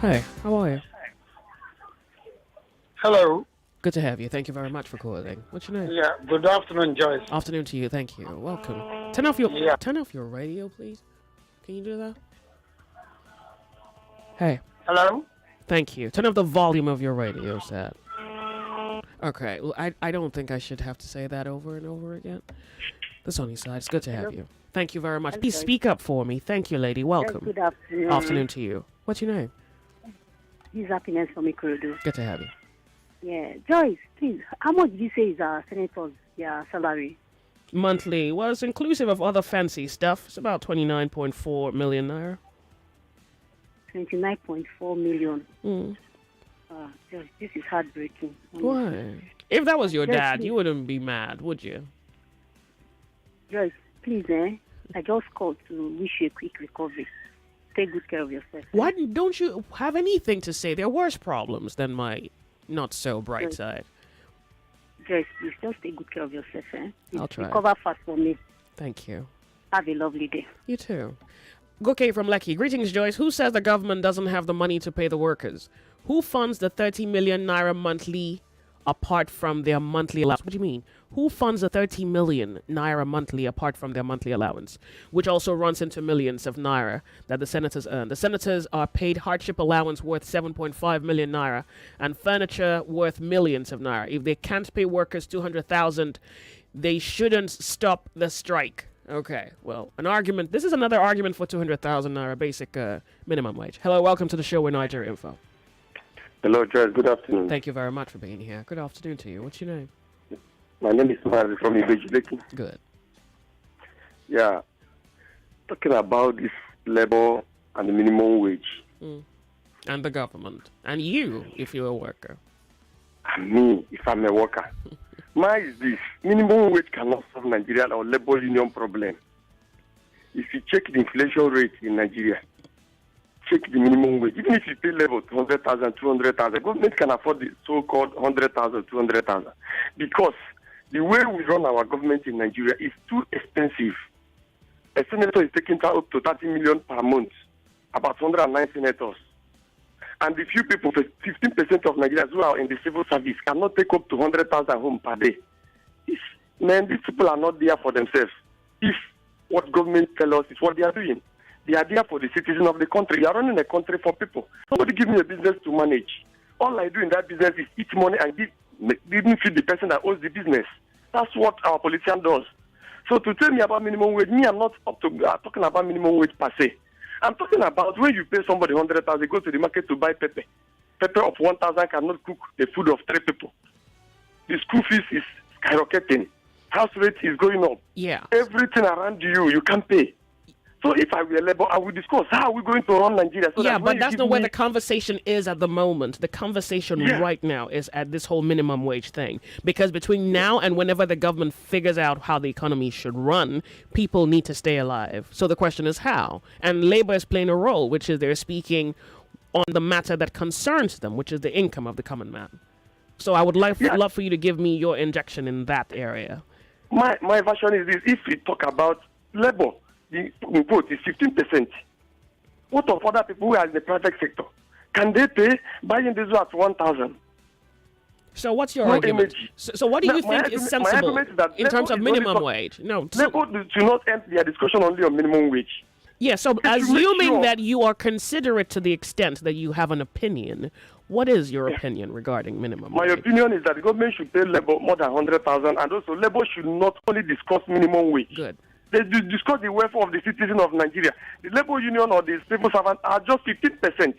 Hey, how are you? Hello. Good to have you. Thank you very much for calling. What's your name? Yeah, good afternoon, Joyce. Afternoon to you. Thank you. Welcome. Turn off your radio, please. Can you do that? Hey. Hello? Thank you. Turn up the volume of your radio set. Okay. Well, I don't think I should have to say that over and over again. The Sunny Side. It's good to have you. Thank you very much. Please speak up for me. Thank you, lady. Welcome. Good afternoon. Afternoon to you. What's your name? This is Happiness from Ikorodu. Good to have you. Yeah. Joyce, please, how much did you say is our senators' salary? Monthly. Well, it's inclusive of other fancy stuff. It's about 29.4 million naira. 29.4 million. Joyce, this is heartbreaking. Why? If that was your Joyce, dad, please. you wouldn't be mad, would you? Joyce, please, I just called to wish you a quick recovery. Take good care of yourself. Why don't you have anything to say? There are worse problems than my not so bright Joyce. side. Joyce, please just take good care of yourself. I'll try. Recover fast for me. Thank you. Have a lovely day. You too. Goke from Lekki. Greetings, Joyce. Who says the government doesn't have the money to pay the workers? Who funds the 30 million naira monthly apart from their monthly allowance? What do you mean? Who funds the 30 million naira monthly apart from their monthly allowance, which also runs into millions of naira that the senators earn? The senators are paid hardship allowance worth 7.5 million naira and furniture worth millions of naira. If they can't pay workers 200,000, they shouldn't stop the strike. Okay, well, an argument. This is another argument for 200,000 naira basic minimum wage. Hello, welcome to the show with Nigeria Info. Hello, Joyce. Good afternoon. Thank you very much for being here. Good afternoon to you. What's your name? My name is Mari from Ibejileki. Good. Yeah. Talking about this labor and the minimum wage. And the government. And you, if you're a worker. And me, if I'm a worker. Mine is this. Minimum wage cannot solve Nigeria or labor union problem. If you check the inflation rate in Nigeria, check the minimum wage. Even if you pay level 200,000, 200,000, government can afford the so-called 100,000, 200,000. Because the way we run our government in Nigeria is too expensive. A senator is taking up to 30 million per month, about 109 senators. And the few people, 15% of Nigerians who are in the civil service cannot take up to 100,000 home per day. These people are not there for themselves. If what government tell us is what they are doing, they are there for the citizen of the country. You are running a country for people. Somebody give me a business to manage. All I do in that business is eat money and didn't feed the person that owns the business. That's what our politician does. So to tell me about minimum wage, me, I'm not up to talking about minimum wage per se. I'm talking about when you pay somebody 100,000, go to the market to buy pepper. Pepper of 1,000 cannot cook the food of 3 people. The school fees is skyrocketing. House rate is going up. Yeah. Everything around you can't pay. So if I were labor, I would discuss how are we going to run Nigeria. So But that's not where the conversation is at the moment. The conversation right now is at this whole minimum wage thing. Because between now and whenever the government figures out how the economy should run, people need to stay alive. So the question is how? And labor is playing a role, which is they're speaking on the matter that concerns them, which is the income of the common man. So I would love for you to give me your injection in that area. My version is this. If we talk about labor, the quote is 15%. What of other people who are in the private sector? Can they pay buying diesel at 1,000? So what's your argument? So what do you think is sensible in terms of minimum wage? No. Labor do not end their discussion only on minimum wage. Yeah, so assuming that you are considerate to the extent that you have an opinion, what is your opinion regarding minimum My wage? opinion is that the government should pay labor more than 100,000, and also labor should not only discuss minimum wage. Good. They discuss the welfare of the citizen of Nigeria. The labor union or the civil servant are just 15%.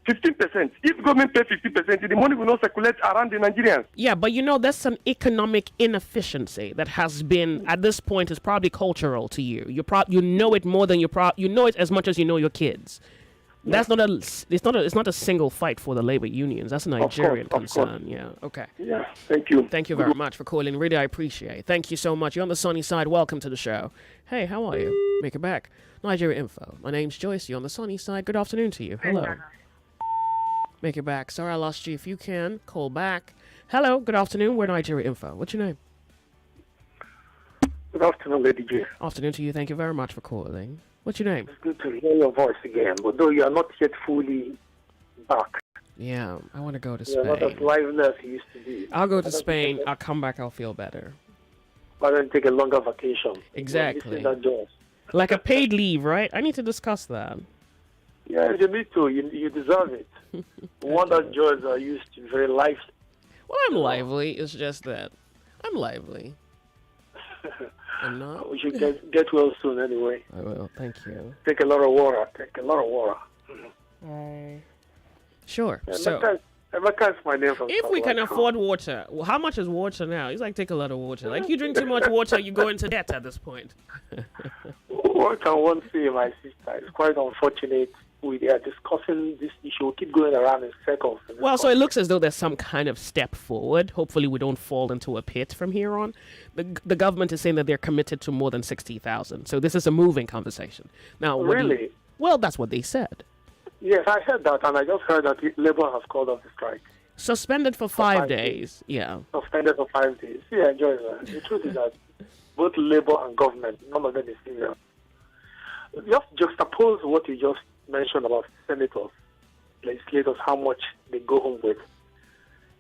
15%. If government pay 50%, the money will not circulate around the Nigerians. Yeah, but that's an economic inefficiency that has been, at this point, is probably cultural to you. You know it more than you know it as much as you know your kids. That's not it's not a single fight for the labor unions. That's a Nigerian concern. Yeah. Okay. Yeah. Thank you. Thank you very much for calling. Really, I appreciate it. Thank you so much. You're on the sunny side. Welcome to the show. Hey, how are you? Make it back. Nigeria Info. My name's Joyce. You're on the sunny side. Good afternoon to you. Hello. Make it back. Sorry I lost you. If you can, call back. Hello. Good afternoon. We're Nigeria Info. What's your name? Good afternoon, Lady J. Afternoon to you. Thank you very much for calling. What's your name? It's good to hear your voice again, but though you are not yet fully back. Yeah, I want to go to You're Spain. not as lively as you used to be. I'll go to Spain. I'll come back. I'll feel better. But then take a longer vacation. Exactly. That Joyce. Like a paid leave, right? I need to discuss that. Yeah, you need to. You deserve it. One that Joyce are used to very lively. Well, I'm lively. It's just that I'm lively. I'm not. We should get well soon anyway. I will. Thank you. Take a lot of water. Take a lot of water. Sure. Yeah, So, Emeka is my name from if we can South afford water, well, how much is water now? It's like take a lot of water. Like you drink too much water, you go into debt at this point. What can one say, my sister? It's quite unfortunate. We are discussing this issue. We keep going around in circles. Well, so it looks as though there's some kind of step forward. Hopefully, we don't fall into a pit from here on. The government is saying that they're committed to more than 60,000. So this is a moving conversation. Now, Really? Well, that's what they said. Yes, I heard that, and I just heard that Labour has called off the strike. Suspended for 5 days. Yeah. Suspended for 5 days. Yeah, enjoy that. The truth is that both Labour and government, none of them is serious. Just juxtapose what you just mentioned about senators, legislators, how much they go home with.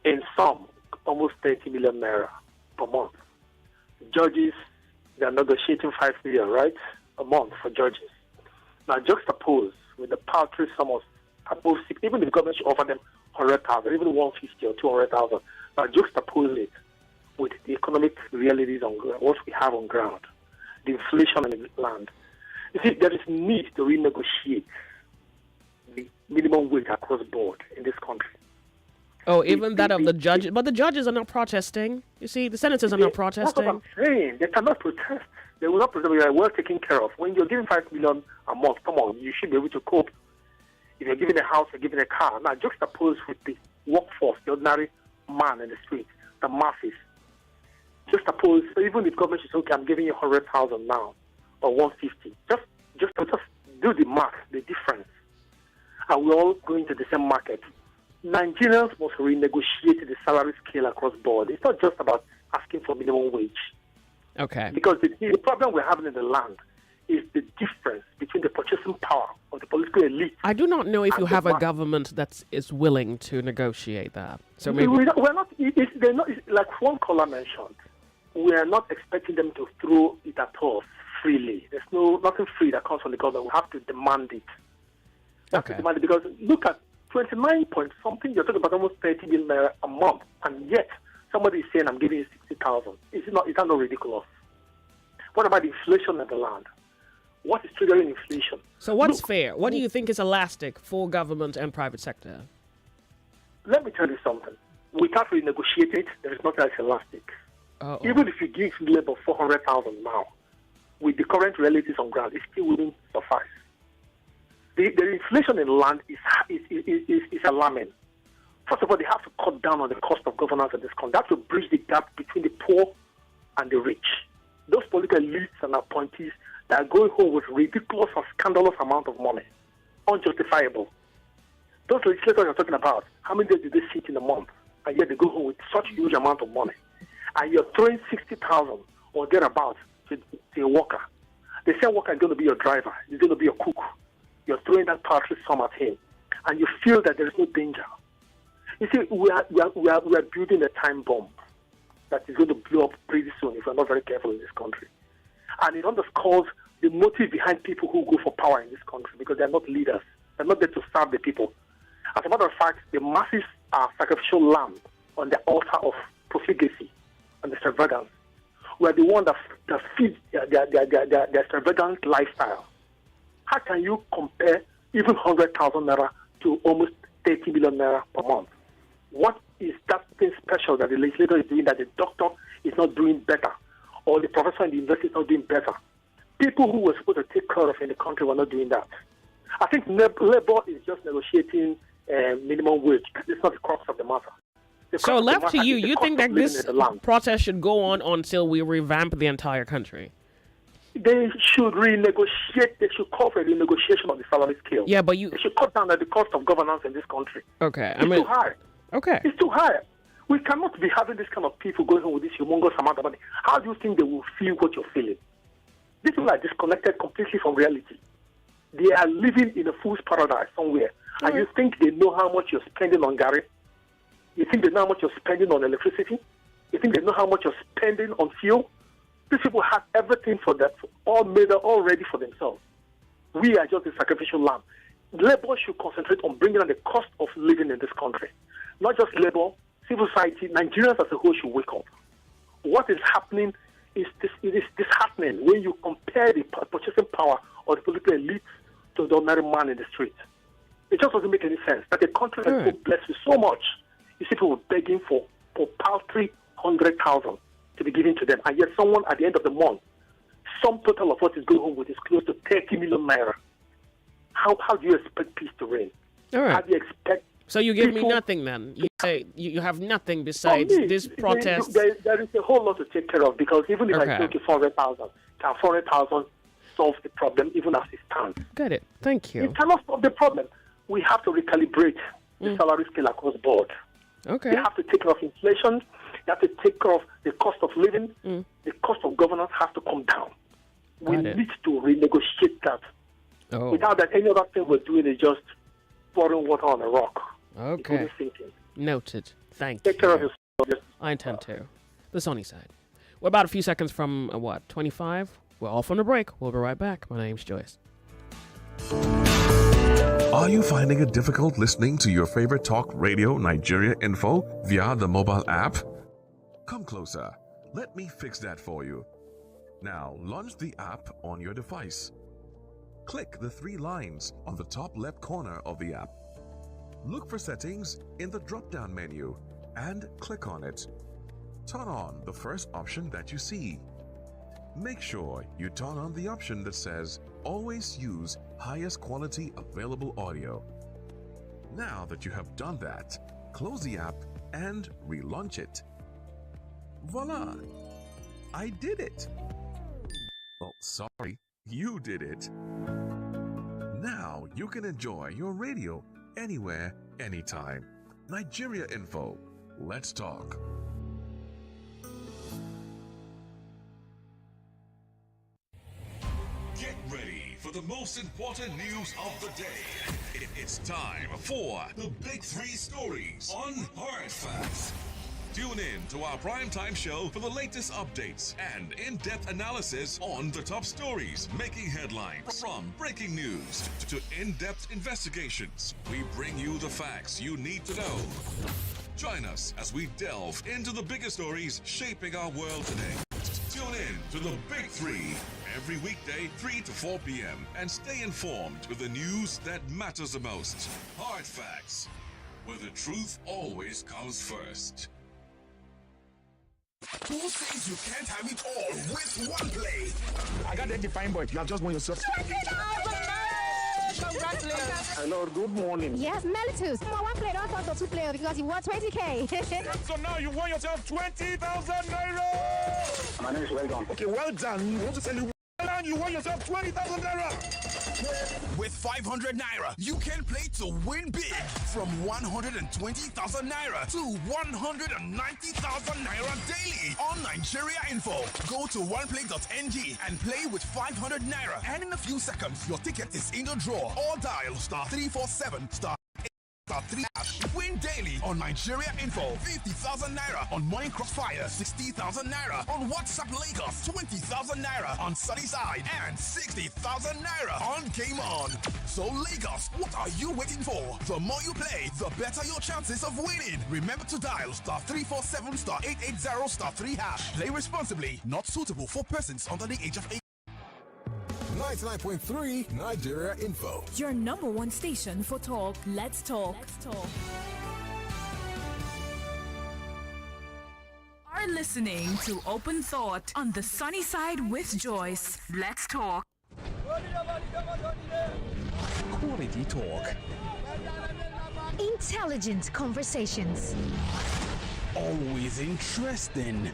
In some, almost 30 million naira per month. Judges, they are negotiating 5 million, right? A month for judges. Now juxtapose with the paltry sum of above 6, even the government should offer them 100,000, even 150 or 200,000. Now juxtapose it with the economic realities on what we have on ground, the inflation in the land. You see, there is need to renegotiate the minimum wage across the board in this country. Oh, even that of the judges. But the judges are not protesting. You see, the senators are not protesting. That's what I'm saying. They cannot protest. They will not protest. They are well taken care of. When you're giving 5 million a month, come on, you should be able to cope. If you're giving a house, you're giving a car. Now, juxtapose with the workforce, the ordinary man in the street, the masses. Juxtapose, even if government says, okay, I'm giving you 100,000 now, or 150. Just do the math, the difference. And we're all going to the same market. Nigerians must renegotiate the salary scale across board. It's not just about asking for minimum wage. Okay. Because the problem we're having in the land is the difference between the purchasing power of the political elite. I do not know if you have a mass. government that is willing to negotiate that. So maybe We're not. They're not. Like one caller mentioned, we are not expecting them to throw it at us freely. There's nothing free that comes from the government. We have to demand it. Okay. Demand it because look at 29 point something. You're talking about almost 30 million naira a month, and yet somebody is saying I'm giving you 60,000. Is that not ridiculous? What about the inflation in the land? What is triggering inflation? So what's fair? What do you think is elastic for government and private sector? Let me tell you something. We can't renegotiate it. There is nothing that's elastic. Uh-oh. Even if you give labor 400,000 now, with the current realities on ground, it still wouldn't suffice. The inflation in land is alarming. First of all, they have to cut down on the cost of governance in this country. They have to bridge the gap between the poor and the rich. Those political elites and appointees that are going home with ridiculous or scandalous amount of money, unjustifiable. Those legislators you're talking about, how many days do they sit in a month? And yet they go home with such huge amount of money. And you're throwing 60,000 or thereabouts to a worker. They say worker is going to be your driver, he's going to be your cook. you're throwing that poultry sum at him, and you feel that there is no danger. You see, we are building a time bomb that is going to blow up pretty soon if we're not very careful in this country. And it underscores the motive behind people who go for power in this country, because they're not leaders. They're not there to serve the people. As a matter of fact, the masses are sacrificial lamb on the altar of profligacy and extravagance. We are the one that feeds their extravagant lifestyle. How can you compare even 100,000 naira to almost 30 million naira per month? What is that thing special that the legislator is doing that the doctor is not doing better, or the professor in the university is not doing better? People who were supposed to take care of in the country were not doing that. I think labor is just negotiating minimum wage. It's not the crux of the matter. So left to you, you think that this protest should go on until we revamp the entire country? They should renegotiate. They should call for a renegotiation of the salary scale. Yeah, but they should cut down the cost of governance in this country. Okay, It's too high. Okay. It's too high. We cannot be having this kind of people going on with this humongous amount of money. How do you think they will feel what you're feeling? These people are disconnected completely from reality. They are living in a fool's paradise somewhere. And you think they know how much you're spending on Gary? You think they know how much you're spending on electricity? You think they know how much you're spending on fuel? These people have everything for that, all made up, all ready for themselves. We are just the sacrificial lamb. Labor should concentrate on bringing down the cost of living in this country. Not just labor, civil society, Nigerians as a whole should wake up. What is happening is disheartening when you compare the purchasing power of the political elite to the ordinary man in the street. It just doesn't make any sense that a country that's so blessed with so much, you see people begging for paltry 100,000 to be given to them, and yet someone at the end of the month, some total of what is going home with is close to 30 million naira. How do you expect peace to reign? All right. How do you expect? So you give me nothing then? You say you have nothing besides this protest? There is a whole lot to take care of, because even if I take 400,000, can 400,000 solve the problem even as it stands? Got it. Thank you. It cannot solve the problem. We have to recalibrate the salary scale across the board. Okay. You have to take care of inflation. You have to take care of the cost of living. The cost of governance has to come down. We need to renegotiate that. Without that, any other thing we're doing is just pouring water on a rock. Okay. Thinking. Noted. Thank Take care of yourself. I intend to. The Sunny Side. We're about a few seconds from, 25? We're off on a break. We'll be right back. My name's Joyce. Are you finding it difficult listening to your favorite talk radio Nigeria info via the mobile app? Come closer. Let me fix that for you. Now, launch the app on your device. Click the 3 lines on the top left corner of the app. Look for settings in the drop-down menu and click on it. Turn on the first option that you see. Make sure you turn on the option that says always use highest quality available audio. Now that you have done that, close the app and relaunch it. Voila! I did it! Oh, sorry, you did it. Now you can enjoy your radio anywhere, anytime. Nigeria Info. Let's talk. Get ready for the most important news of the day. It's time for the Big 3 Stories on Hard Facts. Tune in to our primetime show for the latest updates and in-depth analysis on the top stories making headlines. From breaking news to in-depth investigations, we bring you the facts you need to know. Join us as we delve into the biggest stories shaping our world today. Tune in to the Big 3 every weekday 3 to 4 p.m. and stay informed with the news that matters the most. Hard Facts, where the truth always comes first. 2 things you can't have it all with one play. I got that defined boy. You have just won yourself. Congratulations. Hello, good morning. Yes, Melitus. One player, don't talk to 2 players because you won 20K. So now you won yourself 20,000 naira. My name is Well Done. Okay, well done. You want to tell you well done, you won yourself 20,000 naira. With 500 naira, you can play to win big. From 120,000 naira to 190,000 naira daily on Nigeria Info. Go to oneplay.ng and play with 500 naira. And in a few seconds, your ticket is in the draw. Or dial *347 *3 hash. Win daily on Nigeria Info. 50,000 naira on Morning Crossfire. 60,000 naira on WhatsApp Lagos. 20,000 naira on Sunnyside. And 60,000 naira on Game On. So Lagos, what are you waiting for? The more you play, the better your chances of winning. Remember to dial *347 *880 *3 hash. Play responsibly. Not suitable for persons under the age of 8. 99.3 Nigeria Info. Your number one station for talk. Let's talk. Are listening to Open Thought on the Sunny Side with Joyce. Let's talk. Quality talk. Intelligent conversations. Always interesting.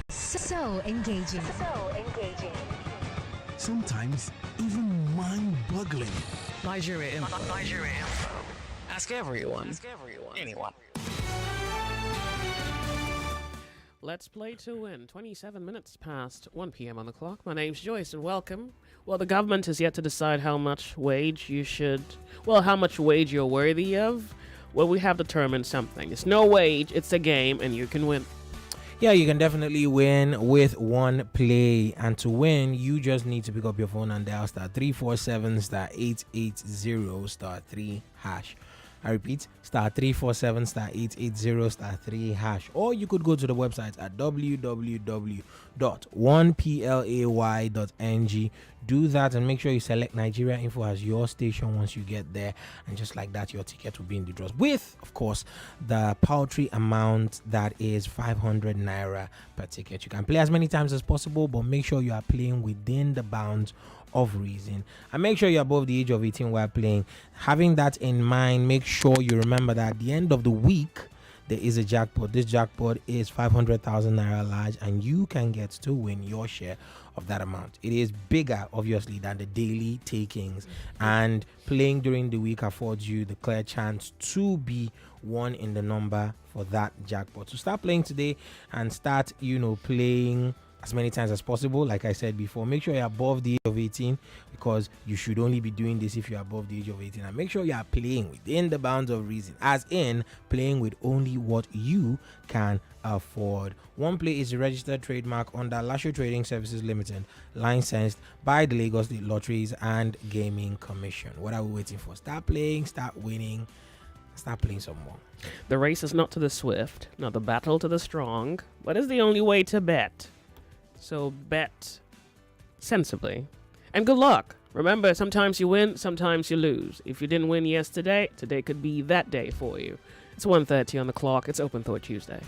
So engaging. Sometimes even mind-boggling. Nigeria Info. Ask everyone. Anyone. Let's play to win. 27 minutes past 1 p.m. on the clock. My name's Joyce, and welcome. Well, the government has yet to decide how much wage how much wage you're worthy of. Well, we have determined something. It's no wage, it's a game, and you can win. Yeah, you can definitely win with one play. And to win, you just need to pick up your phone and dial *347 *880 *3 hash. I repeat, *347 *880 *3 hash. Or you could go to the website at www.1play.ng. Do that and make sure you select Nigeria Info as your station once you get there. And just like that, your ticket will be in the draws. With, of course, the paltry amount that is 500 naira per ticket. You can play as many times as possible, but make sure you are playing within the bounds of reason, and make sure you're above the age of 18 while playing. Having that in mind, make sure you remember that at the end of the week there is a jackpot. This jackpot is 500,000 naira large, and you can get to win your share of that amount. It is bigger, obviously, than the daily takings, and playing during the week affords you the clear chance to be one in the number for that jackpot. So start playing today and start, playing as many times as possible. Like I said before, make sure you're above the age of 18, because you should only be doing this if you're above the age of 18. And make sure you are playing within the bounds of reason, as in playing with only what you can afford. One Play is a registered trademark under Lasho Trading Services Limited, licensed by the Lagos State Lotteries and Gaming Commission. What are we waiting for? Start playing, start winning, start playing some more. The race is not to the swift, not the battle to the strong, but is the only way to bet. So bet sensibly. And good luck. Remember, sometimes you win, sometimes you lose. If you didn't win yesterday, today could be that day for you. It's 1:30 on the clock. It's Open Thought Tuesday.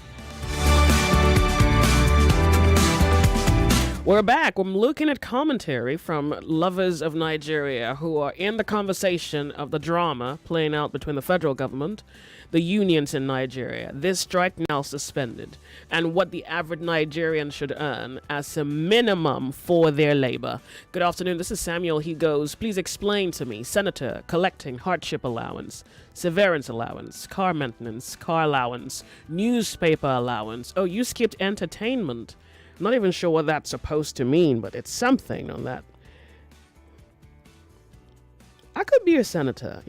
We're back. We're looking at commentary from lovers of Nigeria who are in the conversation of the drama playing out between the federal government, the unions in Nigeria, this strike now suspended, and what the average Nigerian should earn as a minimum for their labor. Good afternoon. This is Samuel. He goes, please explain to me, Senator, collecting hardship allowance, severance allowance, car maintenance, car allowance, newspaper allowance. Oh, you skipped entertainment. Not even sure what that's supposed to mean, but it's something on that. I could be a senator,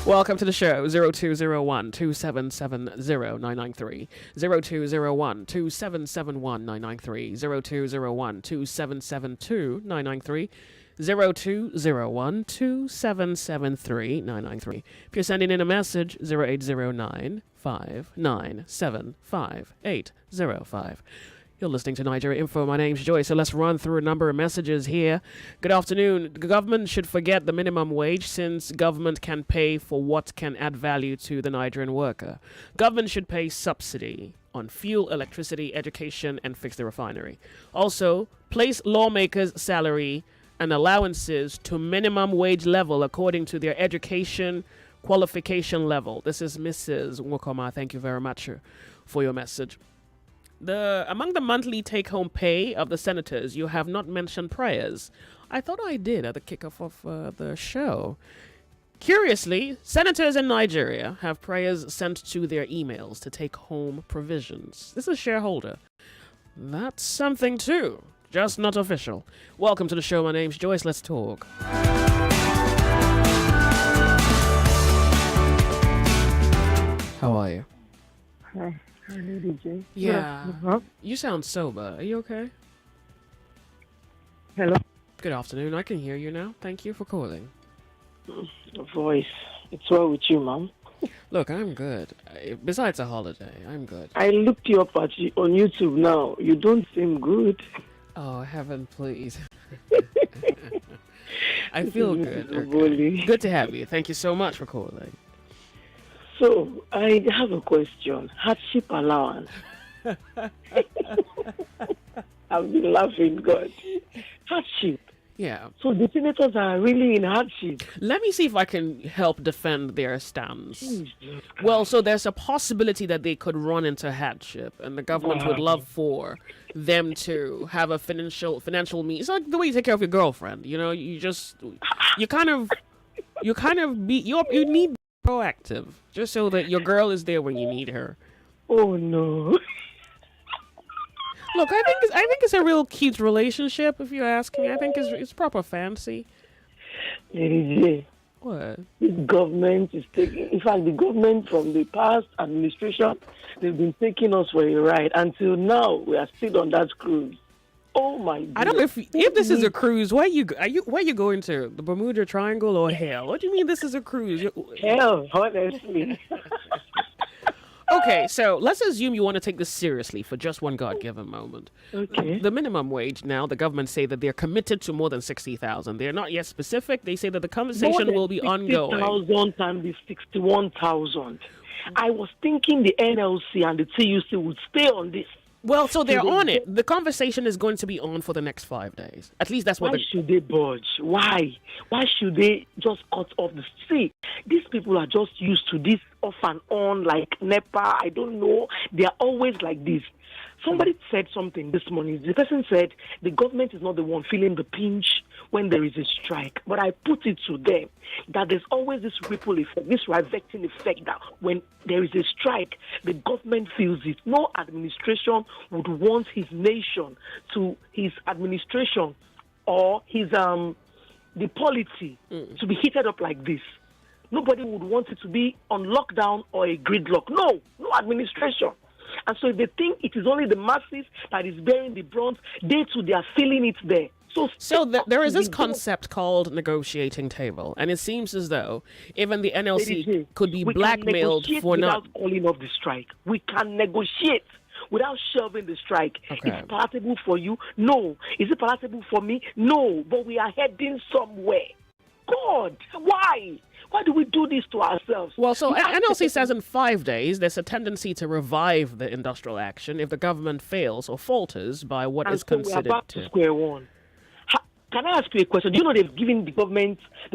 Welcome to the show. 0201-2770-993. 0201-2771-993. 0201-2772-993. 0201-2773-993. If you're sending in a message, 0809-597-5805. You're listening to Nigeria Info. My name's Joyce, so let's run through a number of messages here. Good afternoon. The government should forget the minimum wage, since government can pay for what can add value to the Nigerian worker. Government should pay subsidy on fuel, electricity, education, and fix the refinery. Also, place lawmakers' salary and allowances to minimum wage level according to their education qualification level. This is Mrs. Nwokoma. Thank you very much for your message. among the monthly take-home pay of the senators, you have not mentioned prayers. I thought I did at the kickoff of the show. Curiously, senators in Nigeria have prayers sent to their emails to take home provisions. This is shareholder. That's something too, just not official. Welcome to the show. My name's Joyce. Let's talk. How are you? Hi, DJ. Yeah. You sound sober. Are you okay? Hello. Good afternoon. I can hear you now. Thank you for calling. Voice. It's well with you, ma'am. Look, I'm good. Besides a holiday, I'm good. I looked you up on YouTube now. You don't seem good. Oh, heaven, please. I feel good. Okay. Good to have you. Thank you so much for calling. So, I have a question. Hardship allowance. I've been laughing, God. Hardship. Yeah. So the senators are really in hardship. Let me see if I can help defend their stance. Well, so there's a possibility that they could run into hardship, and the government would love for them to have a financial means. It's like the way you take care of your girlfriend. You know, you need proactive, just so that your girl is there when you need her. Oh no. Look, I think it's a real cute relationship. If you ask me, I think it's proper fancy. Lady J. What? The government is taking. In fact, the government from the past administration, they've been taking us for a ride. Until now, we are still on that cruise. Oh my God. I don't know if this is a cruise. Where you going to? The Bermuda Triangle or hell? What do you mean this is a cruise? Hell, honestly. Okay, so let's assume you want to take this seriously for just one God-given moment. Okay. The minimum wage now, the government say that they're committed to more than 60,000. They're not yet specific. They say that the conversation will be ongoing. 60,000 times the 61,000. I was thinking the NLC and the TUC would stay on this. Well, so they're on it. The conversation is going to be on for the next 5 days. At least that's what. Why should they budge? Why? Why should they just cut off the sea? These people are just used to this off and on, like NEPA. I don't know. They are always like this. Somebody said something this morning. The person said the government is not the one feeling the pinch when there is a strike. But I put it to them that there's always this ripple effect, this rivecting effect that when there is a strike, the government feels it. No administration would want his nation to his administration or his the polity to be heated up like this. Nobody would want it to be on lockdown or a gridlock. No administration. And so if they think it is only the masses that is bearing the brunt, they too, they are feeling it there. So there is this concept called negotiating table, and it seems as though even the NLC could be blackmailed for not calling off the strike. We can negotiate without shelving the strike. Okay. It's palatable for you? No. Is it palatable for me? No. But we are heading somewhere. God, why? Why do we do this to ourselves? Well, so NLC says in 5 days there's a tendency to revive the industrial action if the government fails or falters by what is considered we are back to square one. Can I ask you a question? Do you know they've given the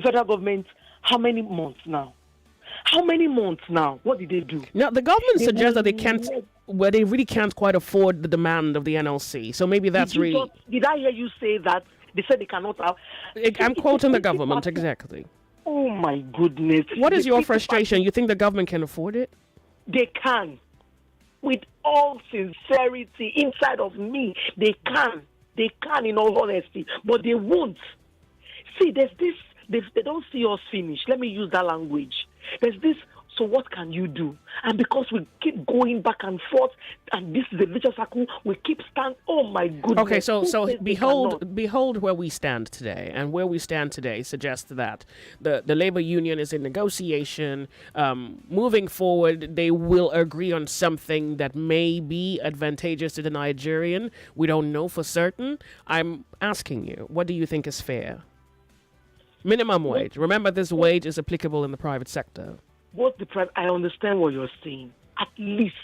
federal government, how many months now? How many months now? What did they do? Now, the government suggests that they can't, well, they really can't quite afford the demand of the NLC. So maybe that's really... Did I hear you say that? They said they cannot have... I'm quoting the government, exactly. Oh, my goodness. What is your frustration? You think the government can afford it? They can. With all sincerity inside of me, they can. They can, in all honesty. But they won't. See, there's this... They don't see us finish. Let me use that language. There's this... So what can you do? And because we keep going back and forth, and this is a vicious circle, we keep standing. Oh my goodness! Okay, so behold where we stand today, and where we stand today suggests that the labor union is in negotiation. Moving forward, they will agree on something that may be advantageous to the Nigerian. We don't know for certain. I'm asking you, what do you think is fair? Minimum wage. Remember, this wage is applicable in the private sector. I understand what you're saying. At least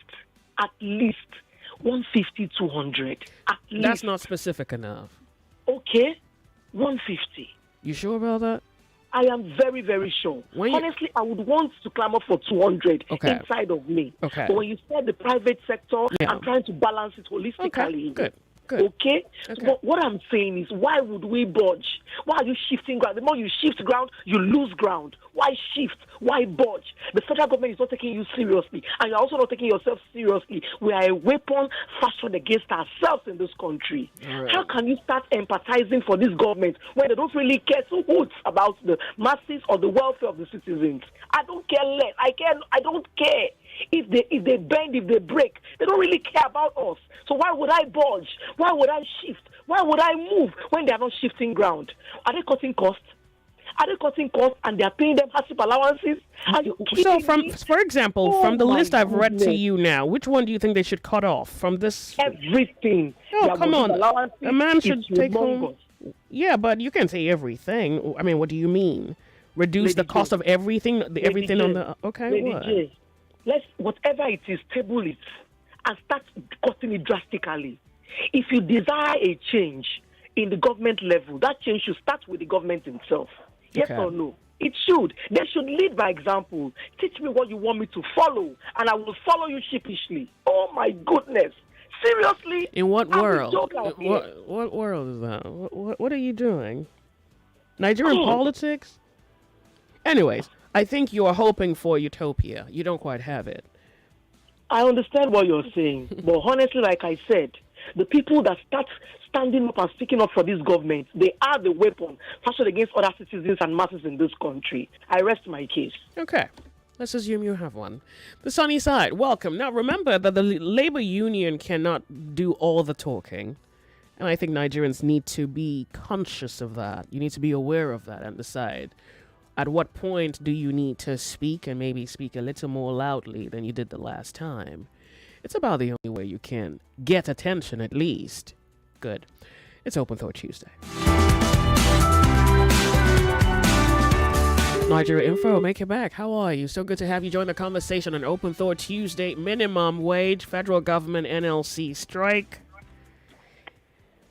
150, 200. That's not specific enough. Okay, 150. You sure about that? I am very, very sure. Honestly, I would want to clamor for 200 inside of me. Okay. But when you said the private sector, I'm trying to balance it holistically. Good. Okay? But what I'm saying is, why would we budge? Why are you shifting ground? The more you shift ground, you lose ground. Why shift? Why budge? The federal government is not taking you seriously, and you're also not taking yourself seriously. We are a weapon fashioned against ourselves in this country. Right. How can you start empathizing for this government when they don't really care so much about the masses or the welfare of the citizens? I don't care less. I don't care. If they bend, if they break, they don't really care about us. So why would I budge? Why would I shift? Why would I move when they are not shifting ground? Are they cutting costs? Are they cutting costs and they are paying them hardship allowances? So, for example, from the list I've read to you now, which one do you think they should cut off from this? Everything. Oh, come on. A man should take home. Yeah, but you can say everything. I mean, what do you mean? Reduce the cost of everything? Everything on the... Okay, what? Whatever it is, table it and start cutting it drastically. If you desire a change in the government level, that change should start with the government itself. Yes or no? It should. They should lead by example. Teach me what you want me to follow, and I will follow you sheepishly. Oh my goodness. Seriously? In what world? What world is that? What are you doing? Nigerian politics? Anyways, I think you are hoping for utopia. You don't quite have it. I understand what you're saying, but honestly, like I said, the people that start standing up and speaking up for this government, they are the weapon fashioned against other citizens and masses in this country. I rest my case. Okay. Let's assume you have one. The sunny side, welcome. Now remember that the labor union cannot do all the talking. And I think Nigerians need to be conscious of that. You need to be aware of that and decide at what point do you need to speak and maybe speak a little more loudly than you did the last time. It's about the only way you can get attention, at least. Good. It's Open Thought Tuesday. Nigeria Info, make it back. How are you? So good to have you join the conversation on Open Thought Tuesday. Minimum wage, federal government, NLC strike.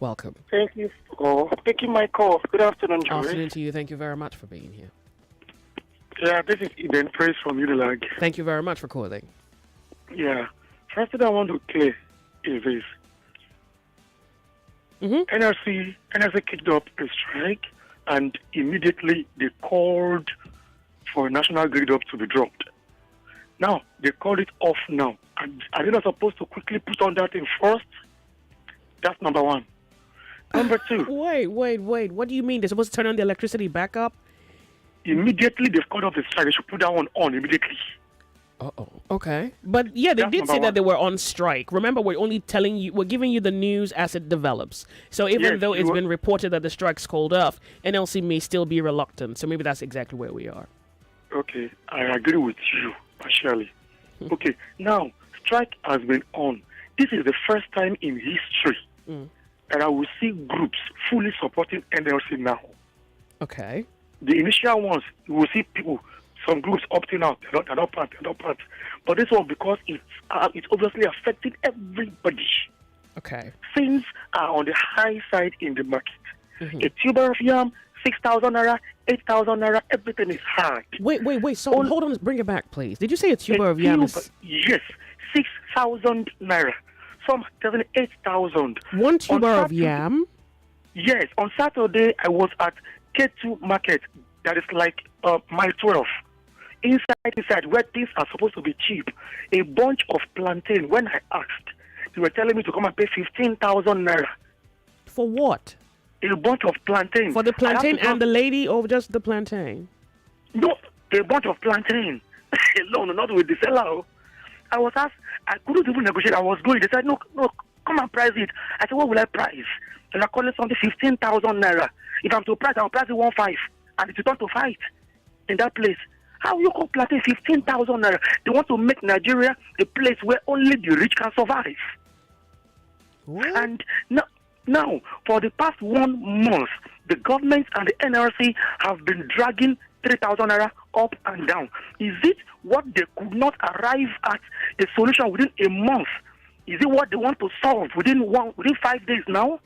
Welcome. Thank you for taking my call. Good afternoon, Joey. Afternoon to you. Thank you very much for being here. Yeah, this is Eden Praise from Unilag. Thank you very much for calling. Yeah. First thing I want to clear is this. NLC kicked up a strike, and immediately they called for a national grid up to be dropped. Now, they called it off now. And are they not supposed to quickly put on that thing first? That's number one. Number two. Wait. What do you mean? They're supposed to turn on the electricity back up? Immediately they've called off the strike. They should put that one on immediately. Uh-oh. Okay. But yeah, they did say that they were on strike. Remember, we're giving you the news as it develops. So even though it's been reported that the strike's called off, NLC may still be reluctant. So maybe that's exactly where we are. Okay. I agree with you, partially. Okay. Now, strike has been on. This is the first time in history that I will see groups fully supporting NLC now. Okay. The initial ones, you will see people, some groups opting out. They're not part. But this one, because it's obviously affecting everybody. Okay. Things are on the high side in the market. A tuber of yam, 6,000 naira, 8,000 naira, everything is high. Wait. So hold on, bring it back, please. Did you say a tuber of yam is... Yes, 6,000 naira. Some 8,000. One tuber of yam? Yes. On Saturday, I was at K2 Market. That is like mile 12. Inside, where things are supposed to be cheap, a bunch of plantain. When I asked, they were telling me to come and pay 15,000 naira. For what? A bunch of plantain. For the plantain and the lady, or just the plantain? No, a bunch of plantain. Alone, not with the seller. I was asked, I couldn't even negotiate. I was going. They said, no, come and price it. I said, what will I price? And I called it something 15,000 naira. If I'm to price, I'll price it 1.5. And it's turned to fight in that place. How you call plantain 15,000 naira? They want to make Nigeria a place where only the rich can survive. What? And now, for the past 1 month, the government and the NRC have been dragging 3,000 naira up and down. Is it what they could not arrive at a solution within a month? Is it what they want to solve within 5 days now?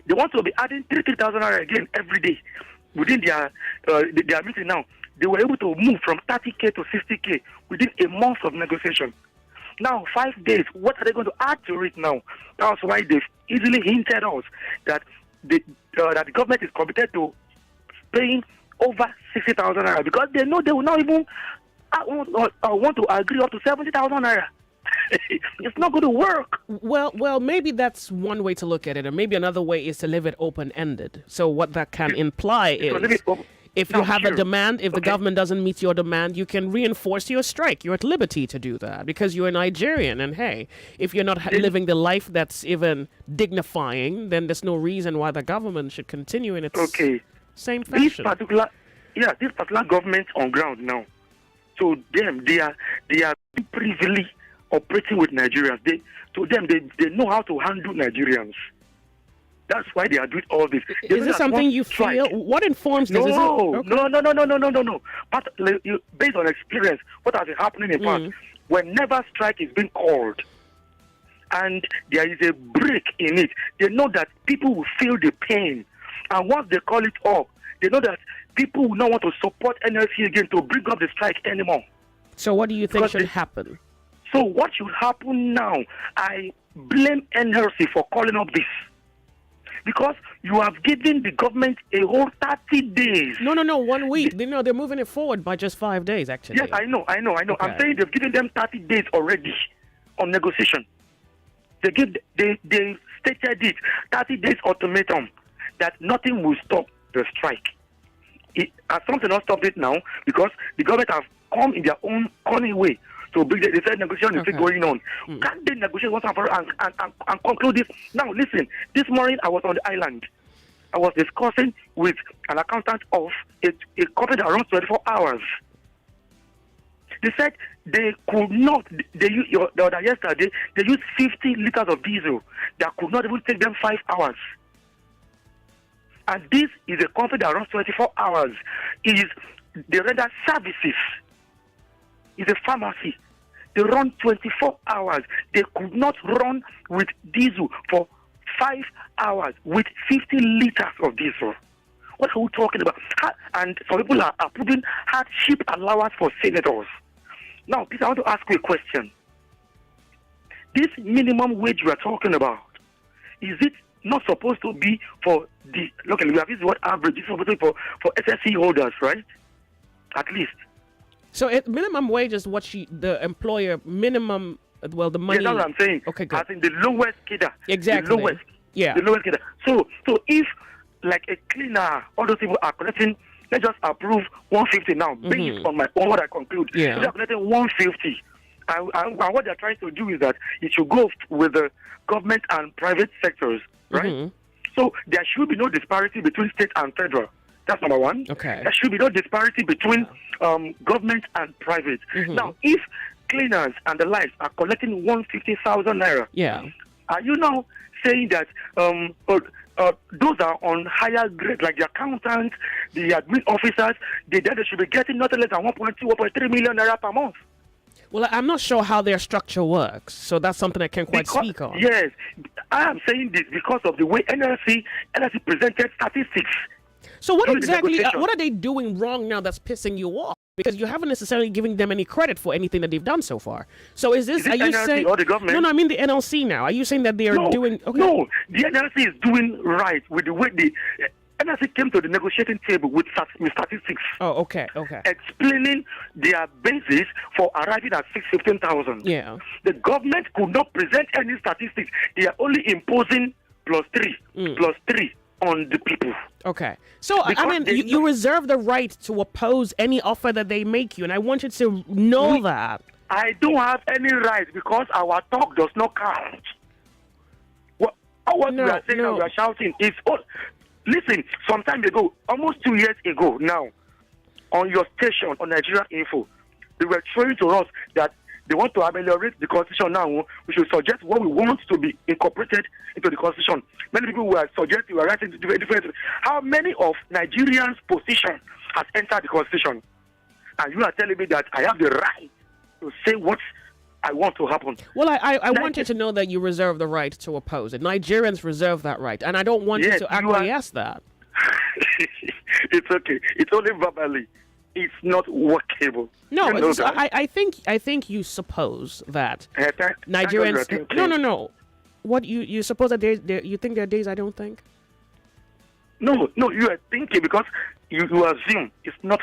They want to be adding 3,000 naira again every day. within their meeting now, they were able to move from 30K to 60K within a month of negotiation. Now, 5 days, what are they going to add to it now? That's why they've easily hinted us that the government is committed to paying over 60,000 naira because they know they will not even want to agree up to 70,000 naira. It's not going to work. Well, maybe that's one way to look at it, or maybe another way is to leave it open-ended. So what that can imply is, if you have a demand, if the government doesn't meet your demand, you can reinforce your strike. You're at liberty to do that because you're a Nigerian. And hey, if you're not living the life that's even dignifying, then there's no reason why the government should continue in its same fashion. This particular government on ground now, so them they are privily operating with Nigerians. They know how to handle Nigerians. That's why they are doing all this. Is this something you feel? What informs this? No. But based on experience, what has been happening in past, whenever strike is being called and there is a break in it, they know that people will feel the pain. And once they call it off, they know that people will not want to support NLC again to bring up the strike anymore. So what do you think should happen? So what should happen now? I blame NLC for calling up this. Because you have given the government a whole 30 days. No, 1 week. They're moving it forward by just 5 days, actually. Yes, I know. Okay. I'm saying they've given them 30 days already on negotiation. They stated it, 30 days ultimatum, that nothing will stop the strike. Something not stop it now because the government have come in their own cunning way. So they said negotiation is still going on. Can't they negotiate once and for all and conclude this? Now, listen, this morning I was on the island. I was discussing with an accountant of a company that runs 24 hours. They said they could not, yesterday, they used 50 liters of diesel that could not even take them 5 hours. And this is a company that runs 24 hours. They render services. It's a pharmacy. They run 24 hours. They could not run with diesel for 5 hours with 50 liters of diesel. What are we talking about? And some people are approving hardship allowance for senators. Now, please, I want to ask you a question. This minimum wage we are talking about, is it not supposed to be for the, look, we have used the word average, it's supposed to be for SSC holders, right? At least. So minimum wage is what the employer minimum, well, the money. Yeah, that's what I'm saying. Okay, good. I think the lowest kidder. Exactly. The lowest. Yeah. The lowest kidder. So if like a cleaner, all those people are collecting, let's just approve 150 now, based on what I conclude. Yeah. They are collecting 150. And what they're trying to do is that it should go with the government and private sectors, right? So there should be no disparity between state and federal. That's number one. Okay. There should be no disparity between government and private. Now, if cleaners and the likes are collecting 150,000 naira, are you now saying that those are on higher grade, like the accountants, the admin officers, they should be getting nothing less than 1.2, 1.3 million naira per month? Well, I'm not sure how their structure works, so that's something I can't quite speak on. Yes, I am saying this because of the way NLC presented statistics. So what exactly, what are they doing wrong now that's pissing you off? Because you haven't necessarily given them any credit for anything that they've done so far. So are you NLC saying, or the government? No, I mean the NLC now. Are you saying that they are doing, No, the NLC is doing right with the way the NLC came to the negotiating table with statistics. Oh, okay. Explaining their basis for arriving at 615,000. Yeah. The government could not present any statistics. They are only imposing plus three on the people. Okay. So, I mean, you reserve the right to oppose any offer that they make you, and I want you to know that. I don't have any right because our talk does not count. What we are saying and we are shouting is, listen, some time ago, almost 2 years ago now, on your station, on Nigeria Info, they were showing to us that they want to ameliorate the constitution now. We should suggest what we want to be incorporated into the constitution. Many people were suggesting, were writing different. How many of Nigerians' position has entered the constitution? And you are telling me that I have the right to say what I want to happen. Well, I want you to know that you reserve the right to oppose it. Nigerians reserve that right, and I don't want you to acquiesce that. It's okay. It's only verbally. It's not workable. No, You know that? I think you suppose that Thank God you are Nigerians. thinking. No. What you suppose that you think there are days I don't think? No, you are thinking because you assume it's not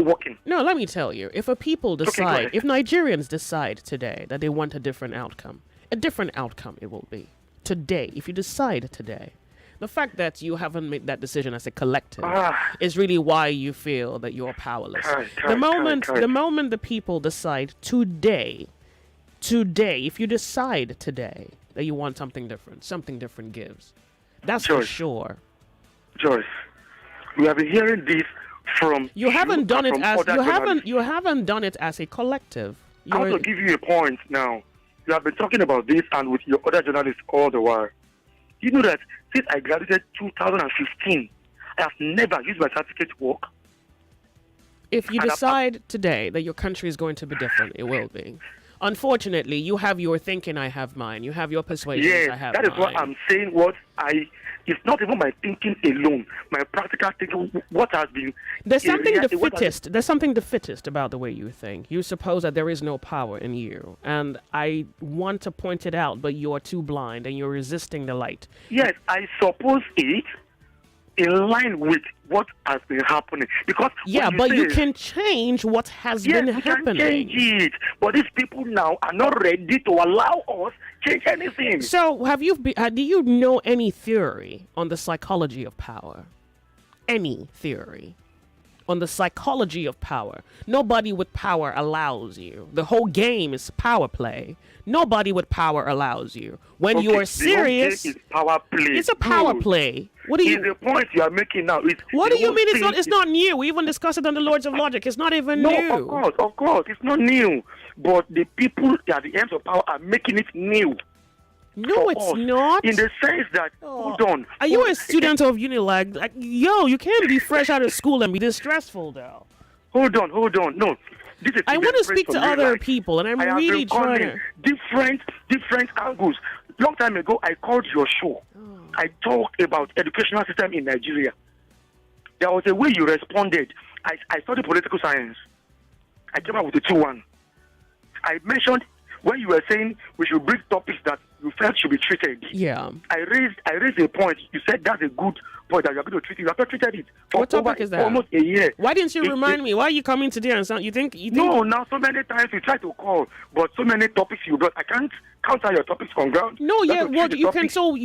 working. No, let me tell you. If a people go decide, ahead. if Nigerians decide today that they want a different outcome it will be. Today, if you decide today, the fact that you haven't made that decision as a collective is really why you feel that you're powerless. The moment the people decide today, if you decide today that you want something different gives. That's for sure. Joyce, we have been hearing this from you haven't done it from as other journalists. you haven't done it as a collective. I want to give you a point now. You have been talking about this and with your other journalists all the while. You know that since I graduated 2015, I have never used my certificate to work. If you decide today that your country is going to be different, it will be. Unfortunately, you have your thinking, I have mine. You have your persuasions, I have that is mine. what I'm saying. It's not even my thinking alone. My practical thinking, what has been... There's something defeatist about the way you think. You suppose that there is no power in you. And I want to point it out, but you're too blind and you're resisting the light. Yes, I suppose it in line with what has been happening. Because but you can change what has been happening. Can change it. But these people now are not ready to allow us change anything. So, do you know any theory on the psychology of power? Any theory on the psychology of power? Nobody with power allows you. The whole game is power play. Nobody with power allows you. When you are serious, the whole game is power play. It's a power play. What do you? The point you are making now is. What do you mean? It's not new. We even discussed it on the Lords of Logic. It's not even new. No, of course, it's not new. But the people at the ends of power are making it new. No, it's not. In the sense that, hold on. Are you a student of Unilag? Like, you can't be fresh out of school and be this stressful, though. Hold on. No, this is. I want to speak to other people, and I'm really trying to. Different angles. Long time ago, I called your show. I talked about educational system in Nigeria. There was a way you responded. I studied political science. I came up with a 2-1. I mentioned when you were saying we should bring topics that you felt should be treated. Yeah. I raised a point. You said that's a good point that you are going to treat it. You have not treated it for what topic is that? Almost a year. Why didn't you remind me? Why are you coming today and sound? You think? No, now so many times you try to call, but so many topics you brought. I can't counter your topics on ground. No, what you can? So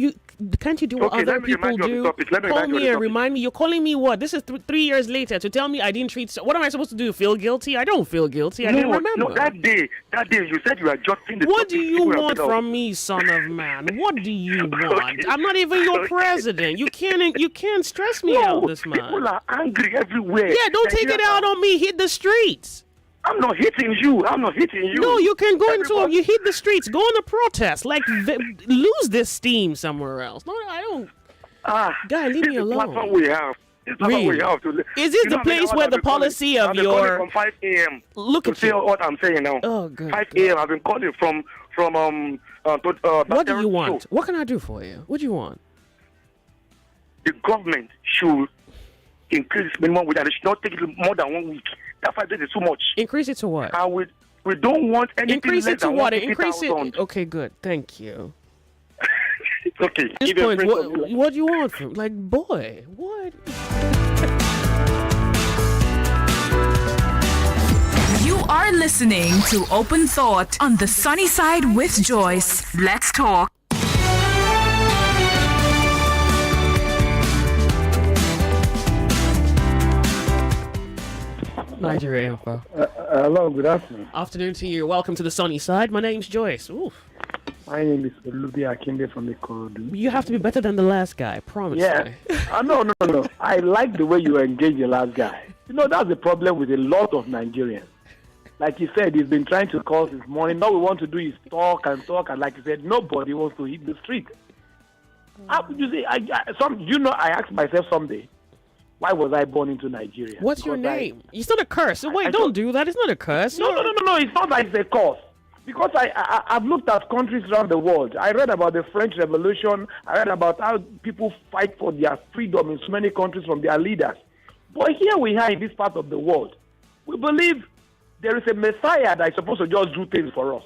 can't you do what other people do? Call me and remind me. You're calling me what? This is 3 years later to tell me I didn't treat. What am I supposed to do? Feel guilty? I don't feel guilty. I didn't remember. No, that day you said you were adjusting the. What do you want from me, son of man? What do you want? I'm not even your president. You can't stress me out this much. People are angry everywhere. Yeah, don't take it out on me. Hit the streets. I'm not hitting you. No, you can go you hit the streets. Go on a protest. Like, lose this steam somewhere else. No, I don't. Guy, leave me alone. That's what we have. Is this the place where the policy of your... From 5 a.m. Look at you. See what I'm saying now. Oh, good. 5 a.m. I've been calling from what do you want? What can I do for you? What do you want? The government should increase minimum wage and it should not take more than 1 week. That 5 days is too much. Increase it to what? And we don't want anything increase less it to than what? 150,000. Increase it. Okay, good. Thank you. It's okay. At this point, what do you want from? Like, boy, what? You are listening to Open Thought on the Sunny Side with Joyce. Let's talk. Nigeria Info. Hello, good afternoon. Afternoon to you. Welcome to the Sunny Side. My name's Joyce. Oof. My name is Olubi Akinde from Ikorodu. You have to be better than the last guy, promise me. No. I like the way you engage the last guy. You know, that's the problem with a lot of Nigerians. Like you said, he's been trying to call this morning. All we want to do is talk, and like you said, nobody wants to hit the street. How would you say? I asked myself someday, why was I born into Nigeria? What's your name? It's not a curse. Wait, don't do that. It's not a curse. No. It's not like it's a curse. Because I've looked at countries around the world. I read about the French Revolution. I read about how people fight for their freedom in so many countries from their leaders. But here we are in this part of the world. We believe there is a Messiah that is supposed to just do things for us.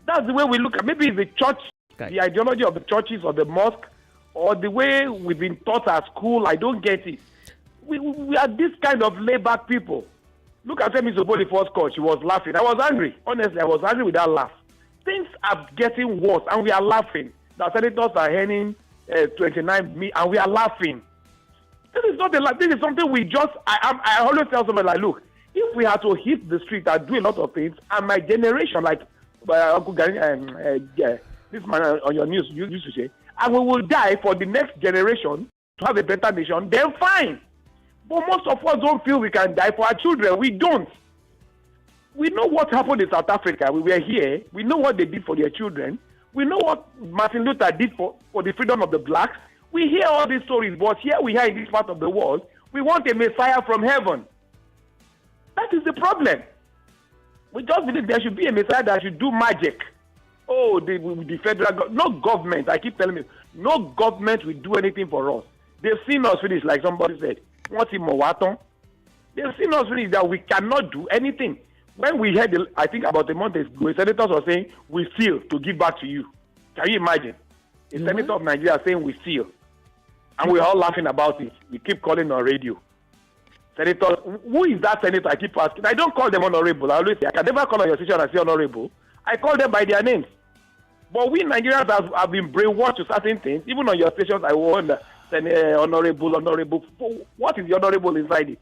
That's the way we look at. Maybe it's the church, the ideology of the churches or the mosque, or the way we've been taught at school. I don't get it. We are this kind of laid-back people. Look at Femi Soboli first call. She was laughing. I was angry. Honestly, I was angry with that laugh. Things are getting worse, and we are laughing. The senators are earning 29 million, and we are laughing. This is not a laugh. This is something we just. I always tell somebody, like, look, if we had to hit the street and do a lot of things, and my generation, like Uncle Gary, this man on your news used to say, and we will die for the next generation to have a better nation, then fine. But most of us don't feel we can die for our children. We don't. We know what happened in South Africa. We were here. We know what they did for their children. We know what Martin Luther did for the freedom of the blacks. We hear all these stories, but here we are in this part of the world. We want a Messiah from heaven. That is the problem. We just believe there should be a Messiah that should do magic. Oh, the federal government. No government. I keep telling you, no government will do anything for us. They've seen us finish, like somebody said. What's in Mowaton? They've seen us finish that we cannot do anything. When we heard, I think about a month ago, senators were saying, we feel to give back to you. Can you imagine? A senator of Nigeria saying, we feel. And we're all laughing about it. We keep calling on radio. Senators, who is that senator? I keep asking. I don't call them honorable. I always say, I can never call on your station and say honorable. I call them by their names. But we Nigerians have been brainwashed to certain things. Even on your stations, I wonder, honorable. What is the honorable inside it?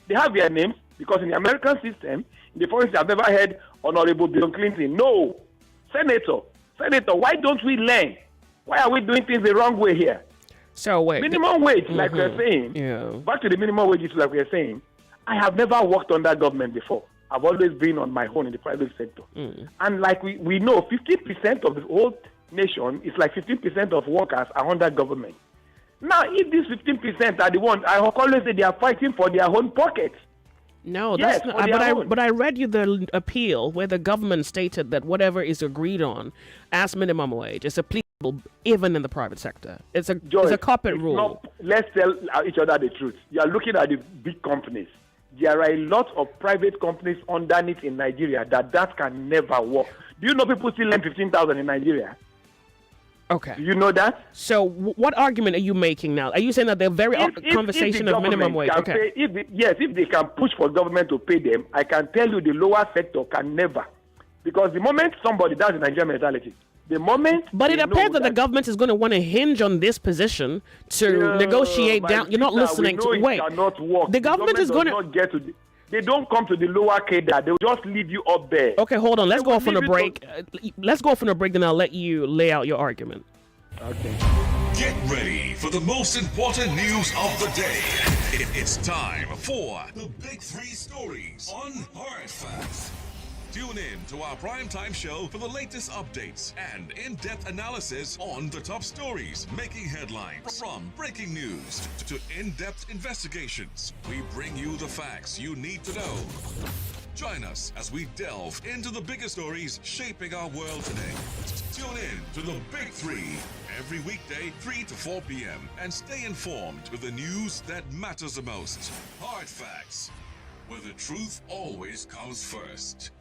They have their names because in the American system, in the foreign system, I've never heard Honorable Bill Clinton. No. Senator, why don't we learn? Why are we doing things the wrong way here? So wait. Minimum wage, like we're saying. Yeah. Back to the minimum wages, like we're saying. I have never worked under government before. I've always been on my own in the private sector. And like we know, 50% of the whole nation is like 15% of workers are under government. Now, if these 15% are the ones, I always say they are fighting for their own pockets. No, that's not. But I read you the appeal where the government stated that whatever is agreed on as minimum wage is applicable even in the private sector. It's a corporate rule. Let's tell each other the truth. You are looking at the big companies. There are a lot of private companies underneath in Nigeria that can never work. Do you know people still earn 15,000 in Nigeria? Okay. Do you know that? So what argument are you making now? Are you saying that the very conversation of minimum wage? Okay. If they can push for government to pay them, I can tell you the lower sector can never. Because the moment somebody, that's the Nigerian mentality. But it appears that the government is going to want to hinge on this position to negotiate down. You're not listening to. Wait. The government is going to. They don't come to the lower cadre. They'll just leave you up there. Okay, hold on. Let's go off on a break. Let's go off on a break, then I'll let you lay out your argument. Okay. Get ready for the most important news of the day. It's time for the Big Three Stories on Hard Facts. Tune in to our primetime show for the latest updates and in-depth analysis on the top stories making headlines. From breaking news to in-depth investigations, we bring you the facts you need to know. Join us as we delve into the biggest stories shaping our world today. Tune in to the Big Three every weekday, 3 to 4 p.m. and stay informed with the news that matters the most. Hard Facts, where the truth always comes first.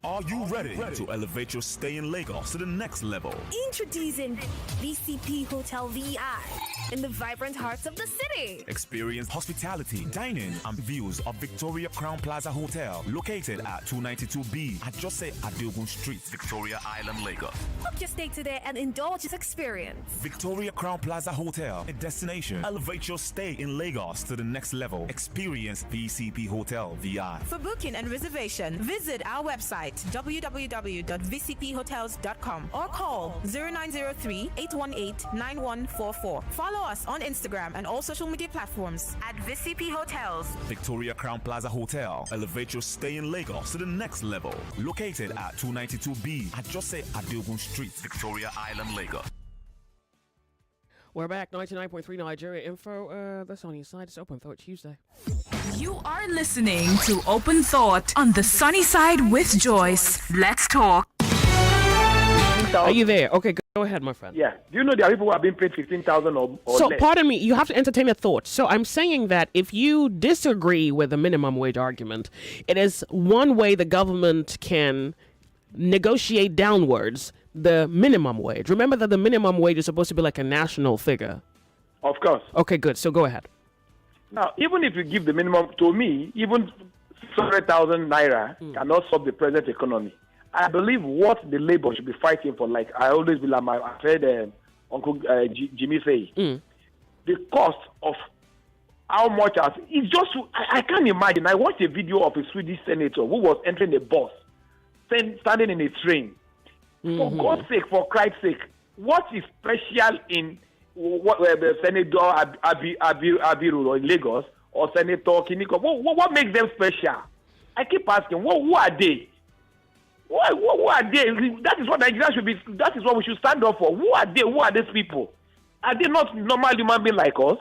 Are you ready to elevate your stay in Lagos to the next level? Introducing VCP Hotel VI in the vibrant hearts of the city. Experience hospitality, dining, and views of Victoria Crown Plaza Hotel, located at 292B Ajose Adeogun Street, Victoria Island, Lagos. Book your stay today and indulge this experience. Victoria Crown Plaza Hotel, a destination. Elevate your stay in Lagos to the next level. Experience VCP Hotel VI. For booking and reservation, visit our website www.vcphotels.com or call 0903-818-9144. Follow us on Instagram and all social media platforms at VCP Hotels. Victoria Crown Plaza Hotel. Elevate your stay in Lagos to the next level. Located at 292B Ajose Adeogun Street, Victoria Island, Lagos. We're back, 99.3 Nigeria Info. That's on your side. It's Open Thought Tuesday. You are listening to Open Thought on the sunny side with Joyce. Let's talk. Are you there? Okay, go ahead, my friend. Yeah. Do you know there are people who have been paid 15,000 or so, less? pardon me, you have to entertain a thought. So I'm saying that if you disagree with the minimum wage argument, it is one way the government can negotiate downwards the minimum wage. Remember that the minimum wage is supposed to be like a national figure. Of course. Okay, good. So go ahead. Now, even if you give the minimum, to me, even 600,000 naira cannot solve the present economy. I believe what the labor should be fighting for, like I always be like I've heard Uncle Jimmy say, the cost of how much as it's just I can't imagine. I watched a video of a Swedish senator who was entering a bus, standing in a train. For God's sake, for Christ's sake, what is special in what Senator Abiru in Lagos or Senator Kiniko? What makes them special? I keep asking, who are they? Who are they? That is what Nigeria should be. That is what we should stand up for. Who are they? Who are these people? Are they not normal human beings like us?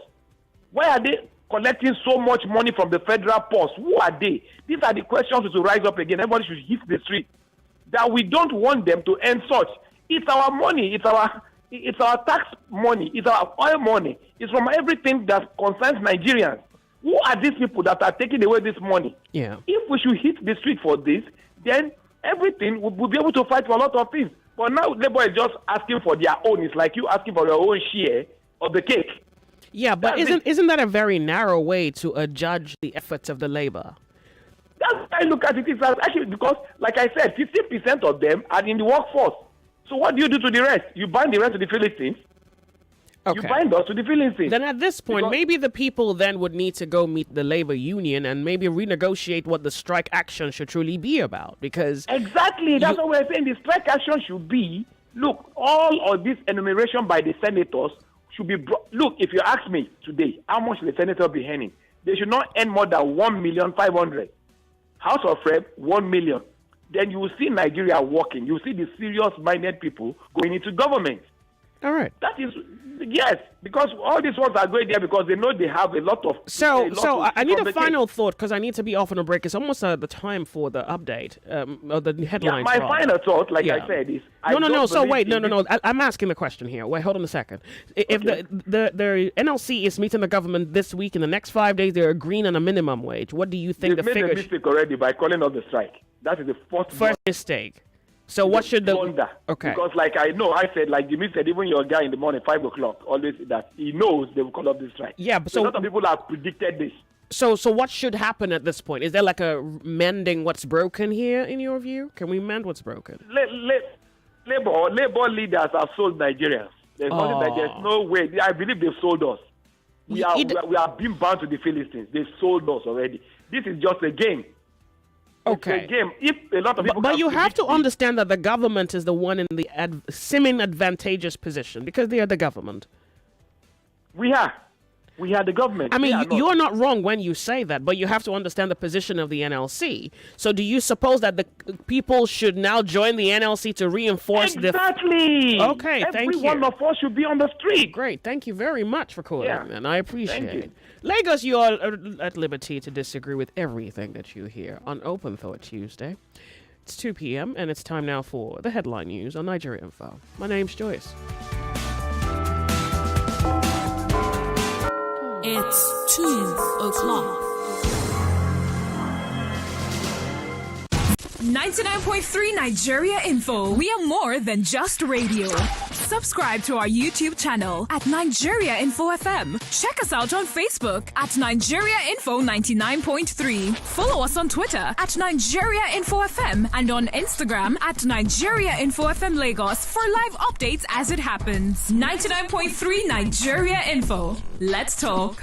Why are they collecting so much money from the federal post? Who are they? These are the questions to rise up again. Everybody should hit the street. That we don't want them to earn such. It's our money. It's our tax money. It's our oil money. It's from everything that concerns Nigerians. Who are these people that are taking away this money? Yeah. If we should hit the street for this, then everything we'll be able to fight for a lot of things. But now Labour is just asking for their own. It's like you asking for your own share of the cake. Yeah, but isn't that a very narrow way to judge the efforts of the Labour? That's how I look at it. It's actually because, like I said, 50% of them are in the workforce. So what do you do to the rest? You bind the rest to the Philistines. Okay. You bind us to the Philistines. Then at this point, maybe the people then would need to go meet the labor union and maybe renegotiate what the strike action should truly be about. Because exactly, that's what we're saying. The strike action should be, look, all of this enumeration by the senators should be look, if you ask me today, how much the senator be earning? They should not earn more than 1,500,000. House of Rep, 1 million. Then you will see Nigeria working. You will see the serious-minded people going into government. All right. That is, yes, because all these ones are going there because they know they have a lot of... So I need a final thought because I need to be off on a break. It's almost the time for the update, or the headlines. Yeah, my final thought, like I said, is... No. So wait, no. I'm asking the question here. Wait, hold on a second. If the NLC is meeting the government this week, in the next 5 days, they're agreeing on a minimum wage. What do you think the figure... They've made a mistake already by calling off the strike. That is the first mistake. So what should the... Okay. Because like I said, like Jimmy said, even your guy in the morning, 5 o'clock, always that he knows they will call up this strike. Yeah, but so a lot of people have predicted this. So what should happen at this point? Is there like a mending what's broken here in your view? Can we mend what's broken? Labor leaders have sold Nigerians. There's no way. I believe they've sold us. We are being bound to the Philistines. They've sold us already. This is just a game. Okay. It's a game. If a lot of people but you have to understand that the government is the one in the semi-advantageous position because they are the government. We are the government. I mean, you're not wrong when you say that, but you have to understand the position of the NLC. So do you suppose that the people should now join the NLC to reinforce Exactly. Okay, thank you. Every one of us should be on the street. Great. Thank you very much for calling, and I appreciate it. Lagos, you are at liberty to disagree with everything that you hear on Open Thought Tuesday. It's 2 p.m., and it's time now for the headline news on Nigeria Info. My name's Joyce. It's 2 o'clock. 99.3 Nigeria Info. We are more than just radio. Subscribe to our YouTube channel at Nigeria Info FM. Check us out on Facebook at Nigeria Info 99.3. Follow us on Twitter at Nigeria Info FM and on Instagram at Nigeria Info FM Lagos for live updates as it happens. 99.3 Nigeria Info. Let's talk.